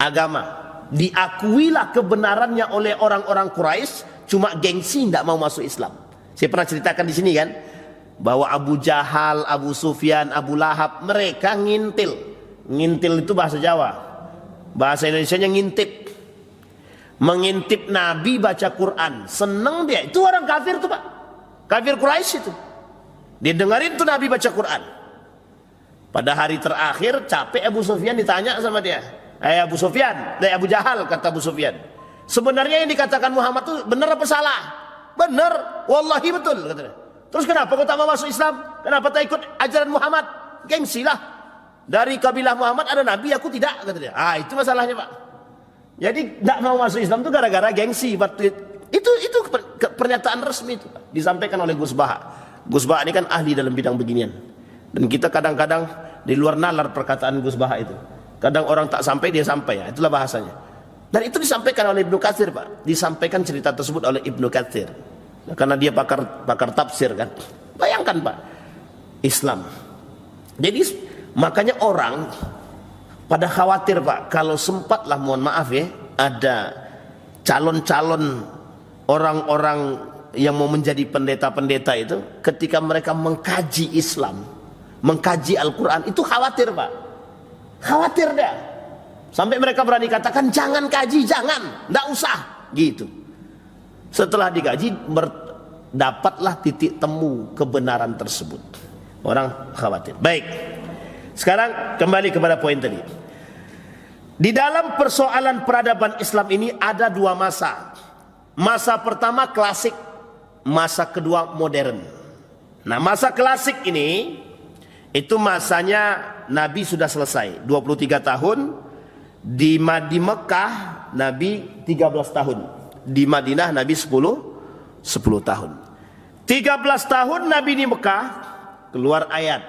agama, diakuilah kebenarannya oleh orang-orang Quraisy, cuma gengsi tidak mau masuk Islam. Saya pernah ceritakan di sini kan, bahwa Abu Jahal, Abu Sufyan, Abu Lahab, mereka ngintil. Ngintil itu bahasa Jawa. Bahasa Indonesianya ngintip. Mengintip Nabi baca Quran. Seneng dia. Itu orang kafir tuh Pak. Kafir Quraisy itu. Dia dengerin tuh Nabi baca Quran. Pada hari terakhir capek Abu Sufyan ditanya sama dia. Abu Sufyan, Abu Jahal, kata Abu Sufyan, sebenarnya yang dikatakan Muhammad itu benar apa salah? Benar, wallahi betul, kata dia. Terus kenapa kau tak mau masuk Islam? Kenapa tak ikut ajaran Muhammad? Gengsi lah. Dari kabilah Muhammad ada Nabi, aku tidak, kata dia. Itu masalahnya Pak. Jadi tidak mau masuk Islam itu gara-gara gengsi. Itu pernyataan resmi itu Pak. Disampaikan oleh Gus Baha. Gus Baha ini kan ahli dalam bidang beginian. Dan kita kadang-kadang di luar nalar perkataan Gus Baha itu. Kadang orang tak sampai, dia sampai, ya. Itulah bahasanya. Dan itu disampaikan oleh Ibnu Katsir Pak. Disampaikan cerita tersebut oleh Ibnu Katsir. karena dia pakar tafsir kan. Bayangkan Pak, Islam. Jadi makanya orang pada khawatir Pak, kalau sempatlah, mohon maaf ya, ada calon-calon orang-orang yang mau menjadi pendeta-pendeta itu, ketika mereka mengkaji Islam, mengkaji Al-Quran, itu khawatir Pak. Khawatir dah. Sampai mereka berani katakan, jangan kaji, jangan, tidak usah, gitu. Setelah dikaji, dapatlah titik temu kebenaran tersebut. Orang khawatir. Baik, sekarang kembali kepada poin tadi. Di dalam persoalan peradaban Islam ini ada dua masa. Masa pertama klasik, masa kedua modern. Nah, masa klasik ini, itu masanya Nabi sudah selesai 23 tahun. Di Mekah Nabi 13 tahun, di Madinah Nabi 10 tahun. 13 tahun Nabi di Mekah, keluar ayat,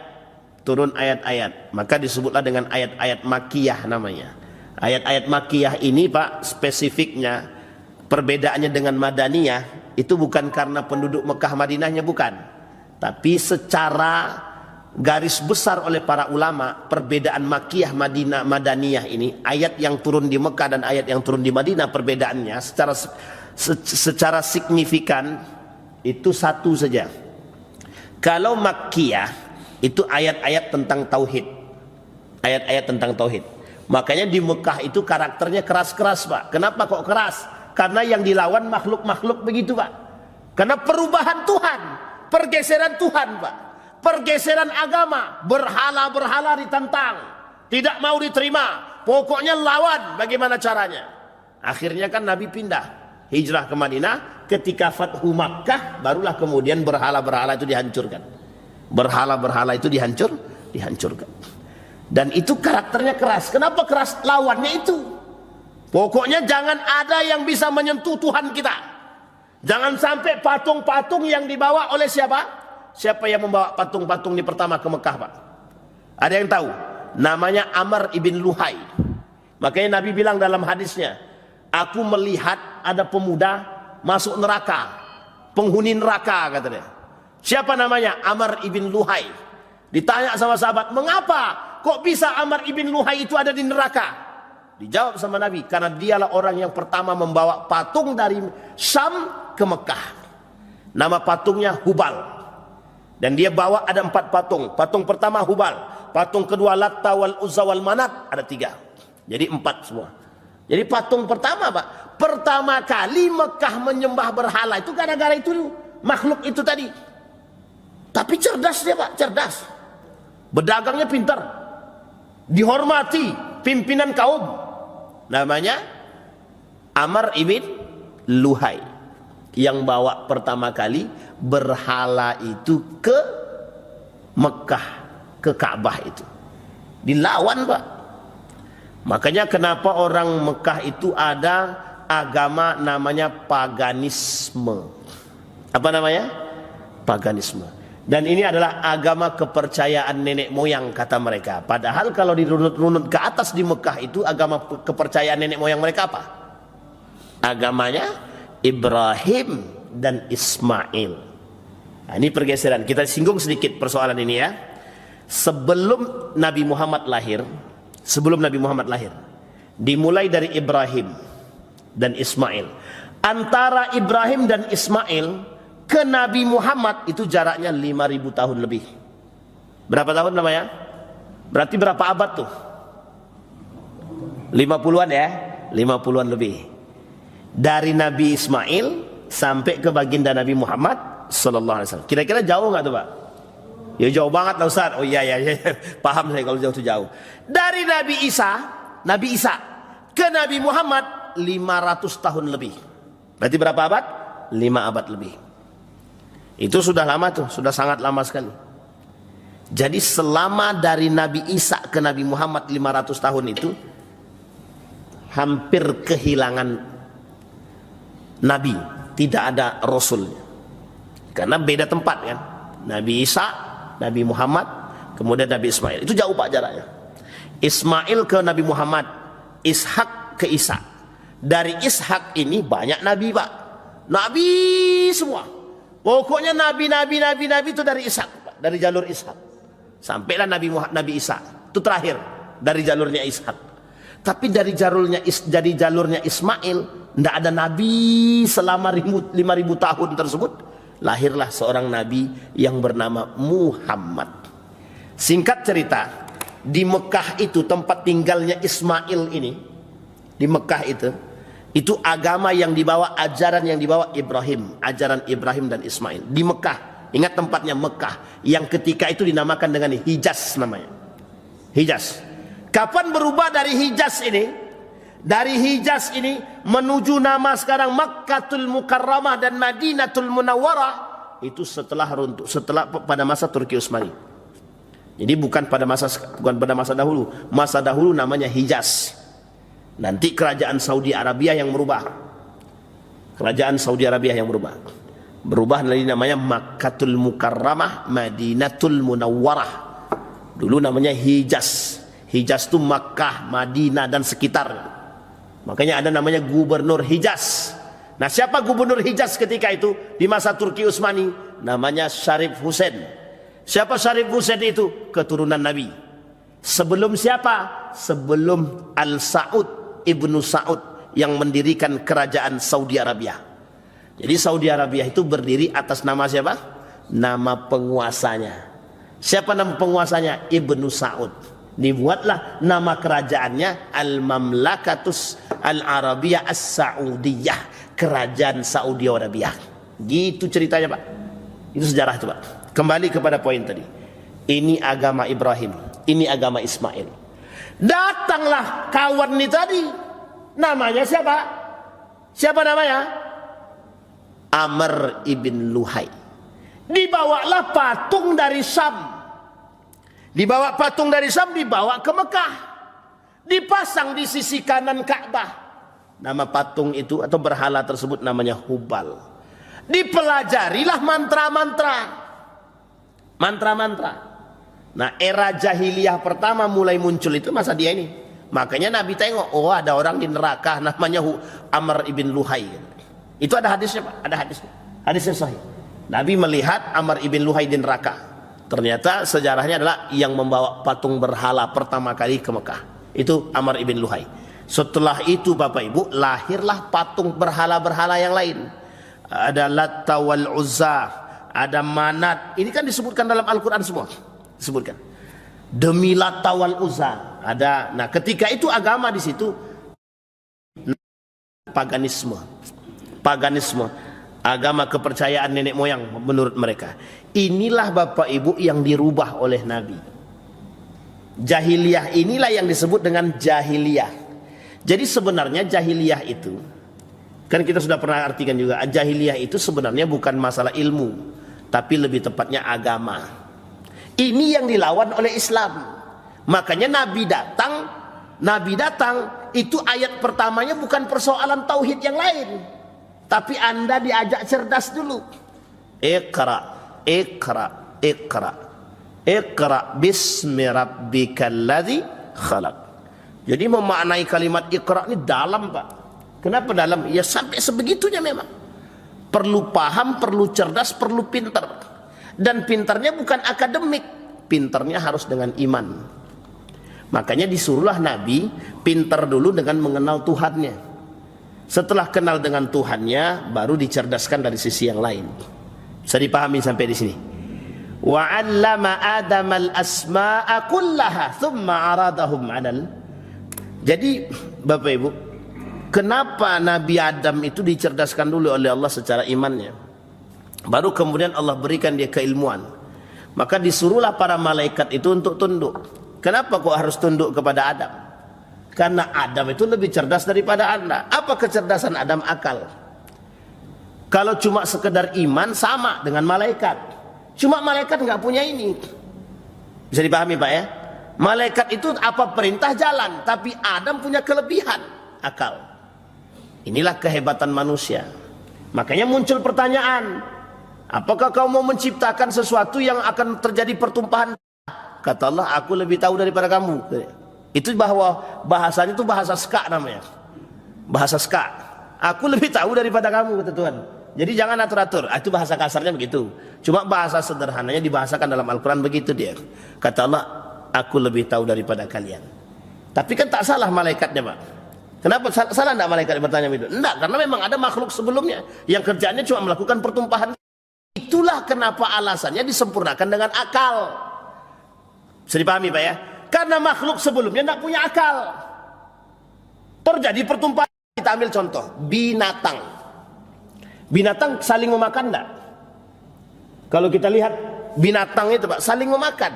turun ayat-ayat, maka disebutlah dengan ayat-ayat Makkiyah namanya. Ayat-ayat Makkiyah ini Pak, spesifiknya perbedaannya dengan Madaniyah itu bukan karena penduduk Mekah Madinahnya, bukan, tapi secara garis besar oleh para ulama, perbedaan Makkiyah Madaniyah ini, ayat yang turun di Mekah dan ayat yang turun di Madinah, perbedaannya secara signifikan itu satu saja. Kalau Makkiyah itu ayat-ayat tentang tauhid, ayat-ayat tentang tauhid. Makanya di Mekah itu karakternya keras-keras Pak. Kenapa kok keras? Karena yang dilawan makhluk-makhluk begitu Pak. Karena perubahan Tuhan, pergeseran Tuhan Pak. Pergeseran agama, berhala-berhala ditantang, tidak mau diterima, pokoknya lawan bagaimana caranya. Akhirnya kan Nabi pindah, hijrah ke Madinah. Ketika Fathu Makkah, barulah kemudian berhala-berhala itu dihancurkan. Berhala-berhala itu dihancurkan. Dan itu karakternya keras. Kenapa keras? Lawannya itu. Pokoknya jangan ada yang bisa menyentuh Tuhan kita. Jangan sampai patung-patung yang dibawa oleh siapa? Siapa yang membawa patung-patung ini pertama ke Mekah Pak? Ada yang tahu? Namanya Amr ibn Luhai. Makanya Nabi bilang dalam hadisnya, aku melihat ada pemuda masuk neraka, penghuni neraka katanya. Siapa namanya? Amr ibn Luhai. Ditanya sama sahabat, mengapa kok bisa Amr ibn Luhai itu ada di neraka? Dijawab sama Nabi, karena dialah orang yang pertama membawa patung dari Syam ke Mekah. Nama patungnya Hubal. Dan dia bawa ada 4 patung. Patung pertama Hubal, patung kedua Latta wal Uzza wal Manat, ada 3. Jadi 4 semua. Jadi patung pertama Pak, pertama kali Mekah menyembah berhala itu gara-gara itu makhluk itu tadi. Tapi cerdas dia Pak, cerdas. Berdagangnya pintar, dihormati pimpinan kaum. Namanya Amr ibn Luhai, yang bawa pertama kali berhala itu ke Mekah, ke Ka'bah itu. Dilawan Pak. Makanya kenapa orang Mekah itu ada agama namanya paganisme. Apa namanya? Paganisme. Dan ini adalah agama kepercayaan nenek moyang kata mereka. Padahal kalau dirunut-runut ke atas di Mekah itu agama kepercayaan nenek moyang mereka apa? Agamanya Ibrahim dan Ismail. Nah, ini pergeseran. Kita singgung sedikit persoalan ini ya. Sebelum Nabi Muhammad lahir, dimulai dari Ibrahim dan Ismail. Antara Ibrahim dan Ismail ke Nabi Muhammad itu jaraknya 5.000 tahun lebih. Berapa tahun namanya? Berarti berapa abad tuh? 50-an ya? 50-an lebih. Dari Nabi Ismail sampai ke baginda Nabi Muhammad sallallahu alaihi wasallam. Kira-kira jauh nggak tuh Pak? Ya jauh banget lah Ustaz. Oh iya, paham saya kalau jauh itu jauh. Dari Nabi Isa ke Nabi Muhammad 500 tahun lebih. Berarti berapa abad? 5 abad lebih. Itu sudah lama tuh, sudah sangat lama sekali. Jadi selama dari Nabi Isa ke Nabi Muhammad 500 tahun itu hampir kehilangan Nabi, tidak ada Rasulnya. Karena beda tempat kan. Nabi Isa, Nabi Muhammad, kemudian Nabi Ismail. Itu jauh Pak jaraknya. Ismail ke Nabi Muhammad, Ishak ke Isa. Dari Ishak ini banyak Nabi Pak. Nabi semua. Pokoknya nabi itu dari Ishak, dari jalur Ishak. Sampailah Nabi Isa, itu terakhir dari jalurnya Ishak. Tapi dari jalurnya Ismail, tidak ada nabi selama 5.000 tahun tersebut. Lahirlah seorang nabi yang bernama Muhammad. Singkat cerita, di Mekah itu tempat tinggalnya Ismail ini, di Mekah itu agama yang dibawa, ajaran yang dibawa Ibrahim, ajaran Ibrahim dan Ismail di Mekah. Ingat tempatnya Mekah, yang ketika itu dinamakan dengan Hijaz namanya. Hijaz. Kapan berubah dari Hijaz ini? Dari Hijaz ini menuju nama sekarang Makkatul Mukarramah dan Madinatul Munawwarah, itu setelah pada masa Turki Utsmani. Jadi bukan pada masa dahulu. Masa dahulu namanya Hijaz. Nanti kerajaan Saudi Arabia yang merubah. Kerajaan Saudi Arabia yang berubah. Berubah dari namanya Makkatul Mukarramah, Madinatul Munawwarah. Dulu namanya Hijaz. Hijaz itu Makkah, Madinah dan sekitarnya. Makanya ada namanya Gubernur Hijaz. Nah, siapa Gubernur Hijaz ketika itu di masa Turki Utsmani? Namanya Syarif Hussein. Siapa Syarif Hussein itu? Keturunan Nabi. Sebelum siapa? Sebelum Al-Saud Ibnu Saud yang mendirikan kerajaan Saudi Arabia. Jadi Saudi Arabia itu berdiri atas nama siapa? Nama penguasanya. Siapa nama penguasanya? Ibnu Saud. Dibuatlah nama kerajaannya Al-Mamlakatus Al-Arabiyah As-Saudiyah, kerajaan Saudi Arabia. Gitu ceritanya, Pak. Itu sejarah itu, Pak. Kembali kepada poin tadi. Ini agama Ibrahim, ini agama Ismail. Datanglah kawan ini tadi. Namanya siapa? Siapa namanya? Amr ibn Luhai. Dibawalah patung dari Syam. Dibawa patung dari Syam, dibawa ke Mekah. Dipasang di sisi kanan Ka'bah. Nama patung itu atau berhala tersebut namanya Hubal. Dipelajarilah mantra-mantra. Mantra-mantra. Nah, era jahiliyah pertama mulai muncul itu masa dia ini. Makanya Nabi tengok, oh ada orang di neraka namanya Amr ibn Luhai. Itu ada hadisnya, Pak, ada hadisnya. Hadisnya sahih. Nabi melihat Amr ibn Luhai di neraka. Ternyata sejarahnya adalah yang membawa patung berhala pertama kali ke Mekah. Itu Amr ibn Luhai. Setelah itu Bapak Ibu, lahirlah patung berhala-berhala yang lain. Ada Latta wal Uzza, ada Manat. Ini kan disebutkan dalam Al-Quran semua. Disebutkan. Demi Latta wal Uzza. Ada. Nah, ketika itu agama di situ paganisme. Paganisme. Agama kepercayaan nenek moyang menurut mereka. Inilah Bapak Ibu yang dirubah oleh Nabi. Jahiliyah inilah yang disebut dengan jahiliyah. Jadi sebenarnya jahiliyah itu, kan kita sudah pernah artikan juga, jahiliyah itu sebenarnya bukan masalah ilmu, tapi lebih tepatnya agama. Ini yang dilawan oleh Islam. Makanya Nabi datang itu ayat pertamanya bukan persoalan tauhid yang lain, tapi Anda diajak cerdas dulu. Iqra, Iqra, Iqra, Iqra bismi rabbikal ladzi khalaq. Jadi memaknai kalimat Iqra ini dalam, Pak. Kenapa dalam? Ya sampai sebegitunya memang. Perlu paham, perlu cerdas, perlu pintar. Dan pintarnya bukan akademik, pintarnya harus dengan iman. Makanya disuruhlah Nabi pintar dulu dengan mengenal Tuhannya. Setelah kenal dengan Tuhannya, baru dicerdaskan dari sisi yang lain. Bisa dipahami sampai di sini. Wa 'allama Adam al-asma'a kullaha thumma 'aradahum 'alal. Jadi Bapak Ibu, kenapa Nabi Adam itu dicerdaskan dulu oleh Allah secara imannya? Baru kemudian Allah berikan dia keilmuan. Maka disuruhlah para malaikat itu untuk tunduk. Kenapa kok harus tunduk kepada Adam? Karena Adam itu lebih cerdas daripada Anda. Apa kecerdasan Adam? Akal. Kalau cuma sekedar iman sama dengan malaikat. Cuma malaikat nggak punya ini. Bisa dipahami, Pak, ya? Malaikat itu apa perintah jalan, tapi Adam punya kelebihan, akal. Inilah kehebatan manusia. Makanya muncul pertanyaan, apakah kau mau menciptakan sesuatu yang akan terjadi pertumpahan? Kata Allah, aku lebih tahu daripada kamu. Itu bahwa bahasanya itu bahasa ska namanya. Bahasa ska. Aku lebih tahu daripada kamu, kata Tuhan. Jadi jangan atur-atur. Itu bahasa kasarnya begitu. Cuma bahasa sederhananya dibahasakan dalam Al-Quran begitu dia. Kata Allah, aku lebih tahu daripada kalian. Tapi kan tak salah malaikatnya, Pak. Kenapa salah enggak malaikat bertanya begitu? Enggak, karena memang ada makhluk sebelumnya yang kerjanya cuma melakukan pertumpahan. Itulah kenapa alasannya disempurnakan dengan akal. Bisa dipahami, Pak ya? Karena makhluk sebelumnya enggak punya akal. Terjadi pertumpahan. Kita ambil contoh, binatang. Binatang saling memakan enggak? Kalau kita lihat binatang itu, Pak, saling memakan.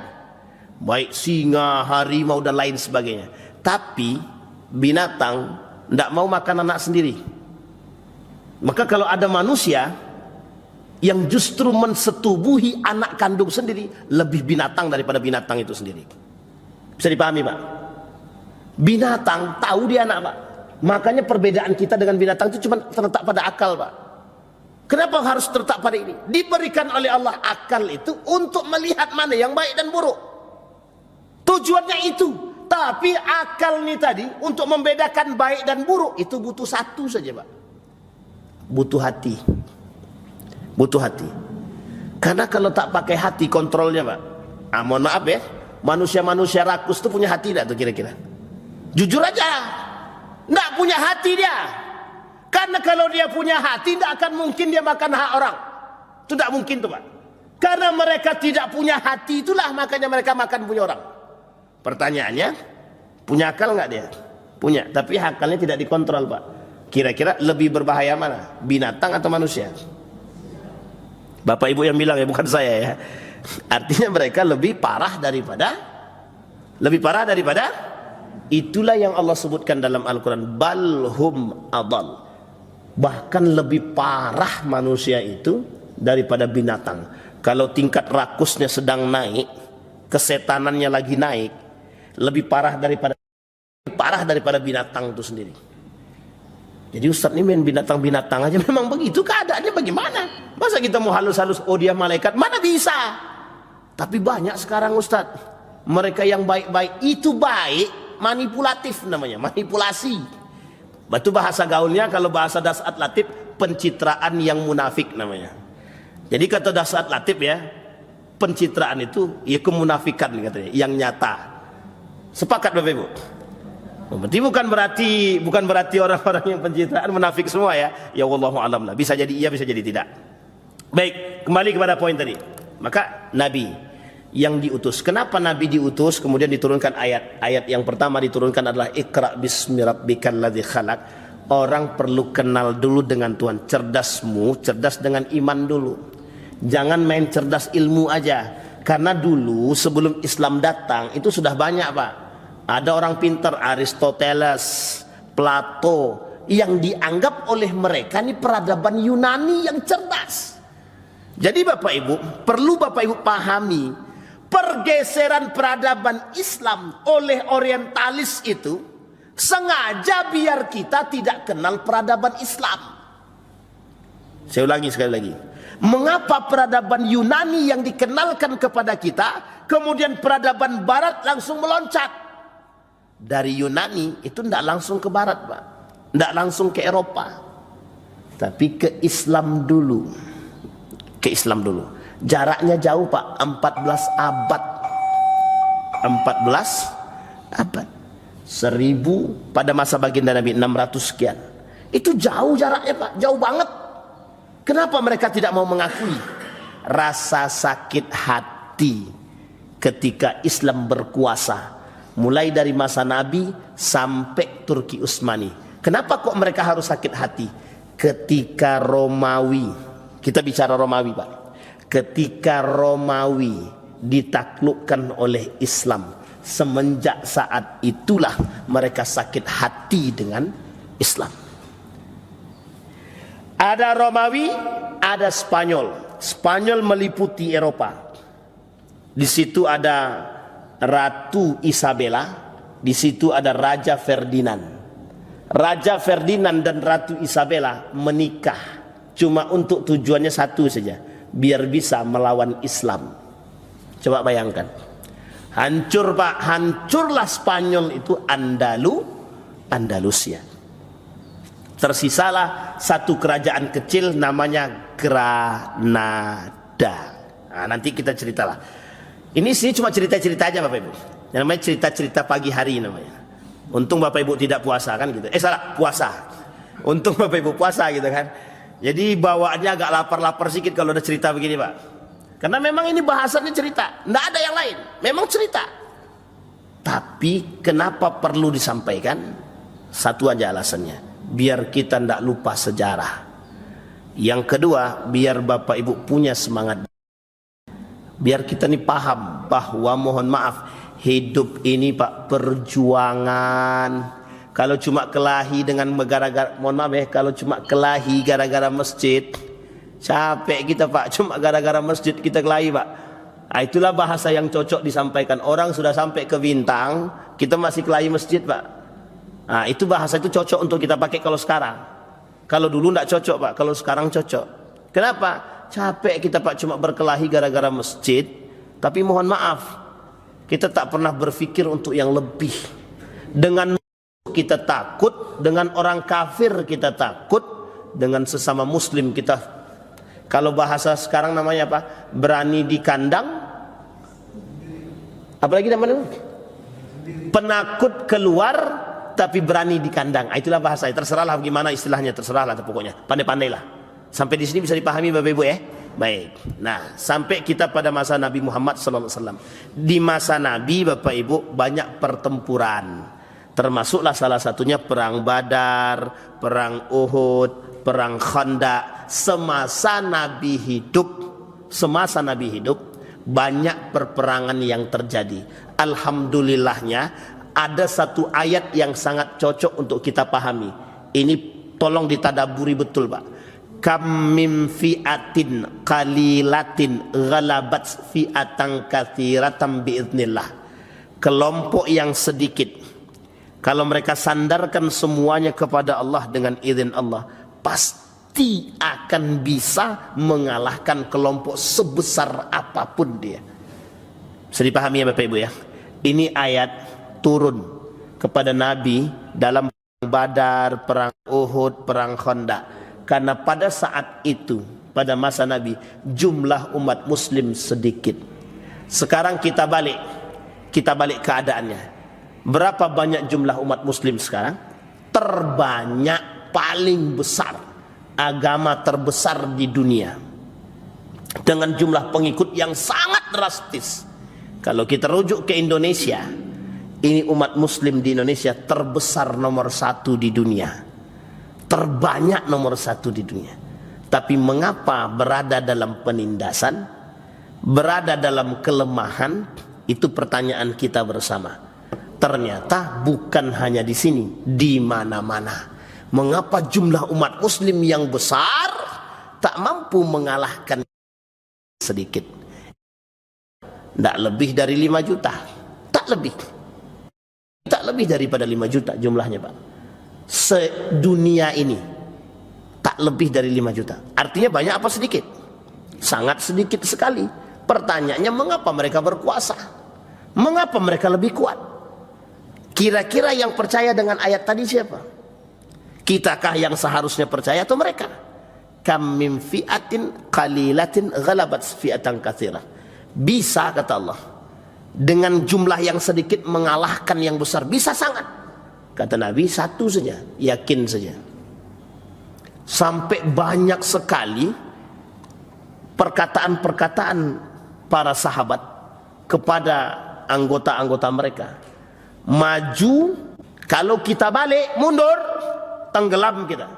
Baik singa, harimau dan lain sebagainya. Tapi binatang enggak mau makan anak sendiri. Maka kalau ada manusia yang justru mensetubuhi anak kandung sendiri, lebih binatang daripada binatang itu sendiri. Bisa dipahami, Pak? Binatang tahu dia anak, Pak. Makanya perbedaan kita dengan binatang itu cuma terletak pada akal, Pak. Kenapa harus terletak pada ini? Diberikan oleh Allah akal itu untuk melihat mana yang baik dan buruk. Tujuannya itu. Tapi akal ini tadi untuk membedakan baik dan buruk itu butuh satu saja, Pak. Butuh hati. Butuh hati. Karena kalau tak pakai hati kontrolnya, Pak. Mohon maaf ya, manusia-manusia rakus itu punya hati tidak tuh kira-kira? Jujur aja, tidak punya hati dia. Karena kalau dia punya hati, tidak akan mungkin dia makan hak orang. Itu tidak mungkin tuh, Pak. Karena mereka tidak punya hati, itulah makanya mereka makan punya orang. Pertanyaannya, punya akal nggak dia? Punya, tapi akalnya tidak dikontrol, Pak. Kira-kira lebih berbahaya mana? Binatang atau manusia? Bapak Ibu yang bilang ya, bukan saya ya. Artinya mereka lebih parah daripada itulah yang Allah sebutkan dalam Al-Quran, balhum adal. Bahkan lebih parah manusia itu daripada binatang. Kalau tingkat rakusnya sedang naik, kesetanannya lagi naik, lebih parah daripada binatang itu sendiri. Jadi Ustaz ini main binatang-binatang aja, memang begitu keadaannya bagaimana? Masa kita mau halus-halus, oh dia malaikat, mana bisa? Tapi banyak sekarang Ustaz, mereka yang baik-baik itu baik, manipulatif namanya, manipulasi. Itu bahasa gaulnya, kalau bahasa Dasat Latif, pencitraan yang munafik namanya. Jadi kata Dasat Latif ya, pencitraan itu ya kemunafikan katanya, yang nyata. Sepakat Bapak Ibu? Berarti bukan berarti orang-orang yang pencitraan munafik semua ya. Ya wallahu alam lah. Bisa jadi iya, bisa jadi tidak. Baik, kembali kepada poin tadi. Maka Nabi yang diutus. Kenapa Nabi diutus? Kemudian diturunkan ayat. Ayat yang pertama diturunkan adalah Iqra bismi rabbikal ladzi khalaq. Orang perlu kenal dulu dengan Tuhan. Cerdasmu, cerdas dengan iman dulu. Jangan main cerdas ilmu aja. Karena dulu sebelum Islam datang itu sudah banyak, Pak. Ada orang pintar, Aristoteles, Plato, yang dianggap oleh mereka ini peradaban Yunani yang cerdas. Jadi Bapak Ibu, perlu Bapak Ibu pahami, pergeseran peradaban Islam oleh orientalis itu sengaja biar kita tidak kenal peradaban Islam. Saya ulangi sekali lagi. Mengapa peradaban Yunani yang dikenalkan kepada kita, kemudian peradaban Barat langsung meloncat? Dari Yunani itu tidak langsung ke Barat, Pak. Tidak langsung ke Eropa. Tapi ke Islam dulu. Ke Islam dulu. Jaraknya jauh, Pak. 14 abad. 14 abad. 1000 pada masa baginda Nabi 600 sekian. Itu jauh jaraknya, Pak. Jauh banget. Kenapa mereka tidak mau mengakui? Rasa sakit hati ketika Islam berkuasa. Mulai dari masa Nabi sampai Turki Utsmani. Kenapa kok mereka harus sakit hati? Ketika Romawi, kita bicara Romawi, Pak. Ketika Romawi ditaklukkan oleh Islam, semenjak saat itulah mereka sakit hati dengan Islam. Ada Romawi, ada Spanyol. Spanyol meliputi Eropa. Di situ ada Ratu Isabella, di situ ada Raja Ferdinand. Raja Ferdinand dan Ratu Isabella menikah cuma untuk tujuannya satu saja, biar bisa melawan Islam. Coba bayangkan. Hancur, Pak, hancurlah Spanyol itu Andalusia. Tersisalah satu kerajaan kecil namanya Granada. Nah, nanti kita ceritalah. Ini sini cuma cerita-cerita aja Bapak Ibu. Yang namanya cerita-cerita pagi hari namanya. Untung Bapak Ibu tidak puasa kan gitu. Salah, puasa. Untung Bapak Ibu puasa gitu kan. Jadi bawaannya agak lapar-lapar sedikit kalau ada cerita begini Pak. Karena memang ini bahasannya cerita. Tidak ada yang lain. Memang cerita. Tapi kenapa perlu disampaikan? Satu aja alasannya. Biar kita tidak lupa sejarah. Yang kedua, biar Bapak Ibu punya semangat. Biar kita nih paham bahwa mohon maaf, hidup ini Pak perjuangan. Kalau cuma kelahi dengan gara-gara, mohon maaf ya, kalau cuma kelahi gara-gara masjid, capek kita Pak. Cuma gara-gara masjid kita kelahi Pak. Nah, itulah bahasa yang cocok disampaikan. Orang sudah sampai ke bintang, kita masih kelahi masjid Pak. Nah, itu bahasa itu cocok untuk kita pakai kalau sekarang. Kalau dulu tidak cocok Pak, kalau sekarang cocok. Kenapa? Capek kita Pak cuma berkelahi gara-gara masjid. Tapi mohon maaf, kita tak pernah berpikir untuk yang lebih. Dengan kita takut, dengan orang kafir kita takut, dengan sesama muslim kita, kalau bahasa sekarang namanya apa? Berani di kandang. Apalagi namanya? Penakut keluar tapi berani di kandang. Itulah bahasa. Terserahlah bagaimana istilahnya, terserahlah pokoknya. Pandai-pandailah. Sampai di sini bisa dipahami Bapak Ibu ya. Baik. Nah, sampai kita pada masa Nabi Muhammad SAW. Di masa Nabi Bapak Ibu banyak pertempuran. Termasuklah salah satunya perang Badar, perang Uhud, perang Khandaq. Semasa Nabi hidup banyak perperangan yang terjadi. Alhamdulillahnya ada satu ayat yang sangat cocok untuk kita pahami. Ini tolong ditadaburi betul Pak. Kam min fi'atin qalilatin ghalabat fi'atan katsiratan biiznillah. Kelompok yang sedikit, kalau mereka sandarkan semuanya kepada Allah dengan izin Allah, pasti akan bisa mengalahkan kelompok sebesar apapun dia. Bisa dipahami ya Bapak Ibu ya. Ini ayat turun kepada Nabi dalam perang Badar, perang Uhud, perang Khandaq. Karena pada saat itu, pada masa Nabi, jumlah umat muslim sedikit. Sekarang kita balik keadaannya. Berapa banyak jumlah umat muslim sekarang? Terbanyak, paling besar, agama terbesar di dunia. Dengan jumlah pengikut yang sangat drastis. Kalau kita rujuk ke Indonesia, ini umat muslim di Indonesia terbesar nomor 1 di dunia. Terbanyak nomor 1 di dunia. Tapi mengapa berada dalam penindasan, berada dalam kelemahan? Itu pertanyaan kita bersama. Ternyata bukan hanya di sini, di mana-mana. Mengapa jumlah umat muslim yang besar tak mampu mengalahkan sedikit? Tidak lebih dari 5 juta. Tak lebih daripada 5 juta jumlahnya Pak. Sedunia ini tak lebih dari 5 juta. Artinya banyak apa sedikit? Sangat sedikit sekali. Pertanyaannya, mengapa mereka berkuasa? Mengapa mereka lebih kuat? Kira-kira yang percaya dengan ayat tadi siapa? Kitakah yang seharusnya percaya atau mereka? Kam min fi'atin qalilatin ghalabat fi'atan katsirah. Bisa kata Allah, dengan jumlah yang sedikit mengalahkan yang besar. Bisa sangat. Kata Nabi, satu saja, yakin saja. Sampai banyak sekali perkataan-perkataan para sahabat kepada anggota-anggota mereka. Maju, kalau kita balik, mundur, tenggelam kita.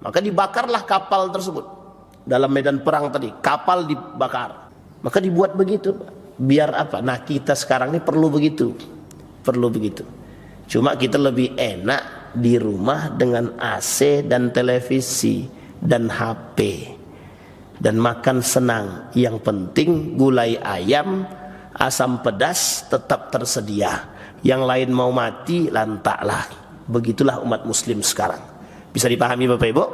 Maka dibakarlah kapal tersebut. Dalam medan perang tadi, kapal dibakar. Maka dibuat begitu. Biar apa? Nah, kita sekarang ini perlu begitu. Perlu begitu. Cuma kita lebih enak di rumah dengan AC dan televisi dan HP dan makan senang. Yang penting gulai ayam, asam pedas tetap tersedia. Yang lain mau mati, lantaklah. Begitulah umat muslim sekarang. Bisa dipahami Bapak Ibu?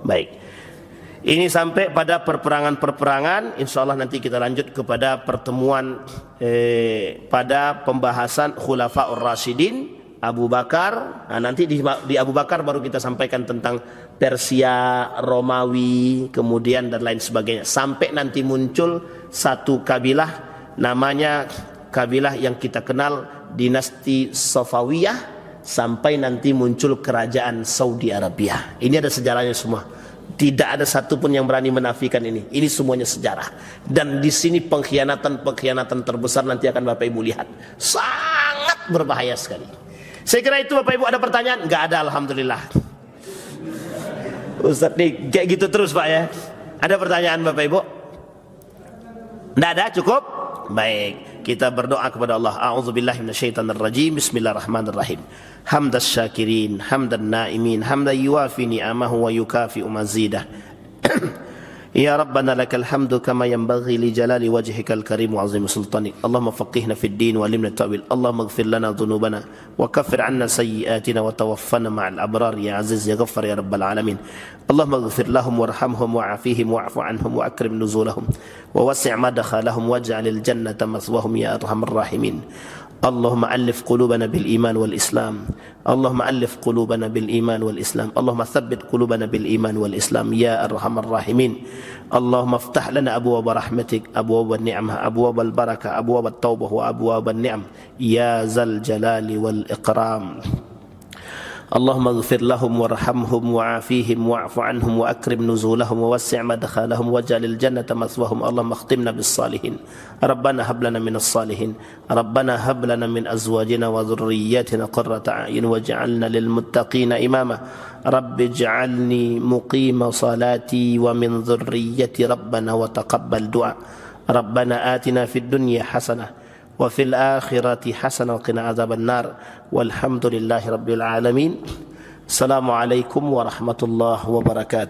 Baik. Ini sampai pada perperangan-perperangan. Insya Allah nanti kita lanjut kepada pertemuan pada pembahasan Khulafaur Rasyidin. Abu Bakar. Nah, nanti di Abu Bakar baru kita sampaikan tentang Persia, Romawi, kemudian dan lain sebagainya. Sampai nanti muncul satu kabilah, namanya kabilah yang kita kenal dinasti Safawiyah, sampai nanti muncul kerajaan Saudi Arabia. Ini ada sejarahnya semua. Tidak ada satupun yang berani menafikan ini. Ini semuanya sejarah. Dan di sini pengkhianatan terbesar nanti akan Bapak Ibu lihat. Sangat berbahaya sekali. Saya kira itu Bapak Ibu. Ada pertanyaan? Enggak ada, alhamdulillah. Ustaz nih kayak gitu terus Pak ya. Ada pertanyaan Bapak Ibu? Enggak ada, cukup? Baik, kita berdoa kepada Allah. A'udzubillahi minasyaitonirrajim. Bismillahirrahmanirrahim. Hamdas syakirin, hamdan naimin, hamdan yuwafi ni'amahu wa yukafi'u mazidah. Ya Rabbana lakal hamdu kama yanbaghi li jalali wajhikal karim wa azim sultanik. Allahumma faqihna fid din wa alimna ta'wil. Allahumma ighfir lana dhunubana wa kaffir 'anna sayyi'atina wa tawaffana ma'al abrar ya aziz ya ghaffar ya rabbal alamin. Allahumma ighfir lahum warhamhum wa'afihim wa'fu 'anhum wa akrim nuzulahum wa wasi' madkhalahum waj'alil jannata maswahum ya arhamar rahimin. اللهم ألف قلوبنا بالإيمان والإسلام اللهم ألف قلوبنا بالإيمان والإسلام اللهم ثبت قلوبنا بالإيمان والإسلام يا أرحم الراحمين اللهم افتح لنا أبواب رحمتك أبواب النعمة أبواب البركة أبواب التوبة وأبواب النعم يا ذا الجلال والإكرام اللهم اغفر لهم وارحمهم وعافيهم واعف عنهم وأكرم نزولهم ووسع مدخلهم واجعل الجنة مثواهم اللهم اختمنا بالصالحين ربنا هب لنا من الصالحين ربنا هب لنا من أزواجنا وذرياتنا قرة أعين واجعلنا للمتقين إماما رب اجعلني مقيم صلاتي ومن ذريتي ربنا وتقبل دعاء ربنا آتنا في الدنيا حسنة وفي الآخرة حسنة وقنا عذاب النار والحمد لله رب العالمين. السلام عليكم ورحمة الله وبركاته.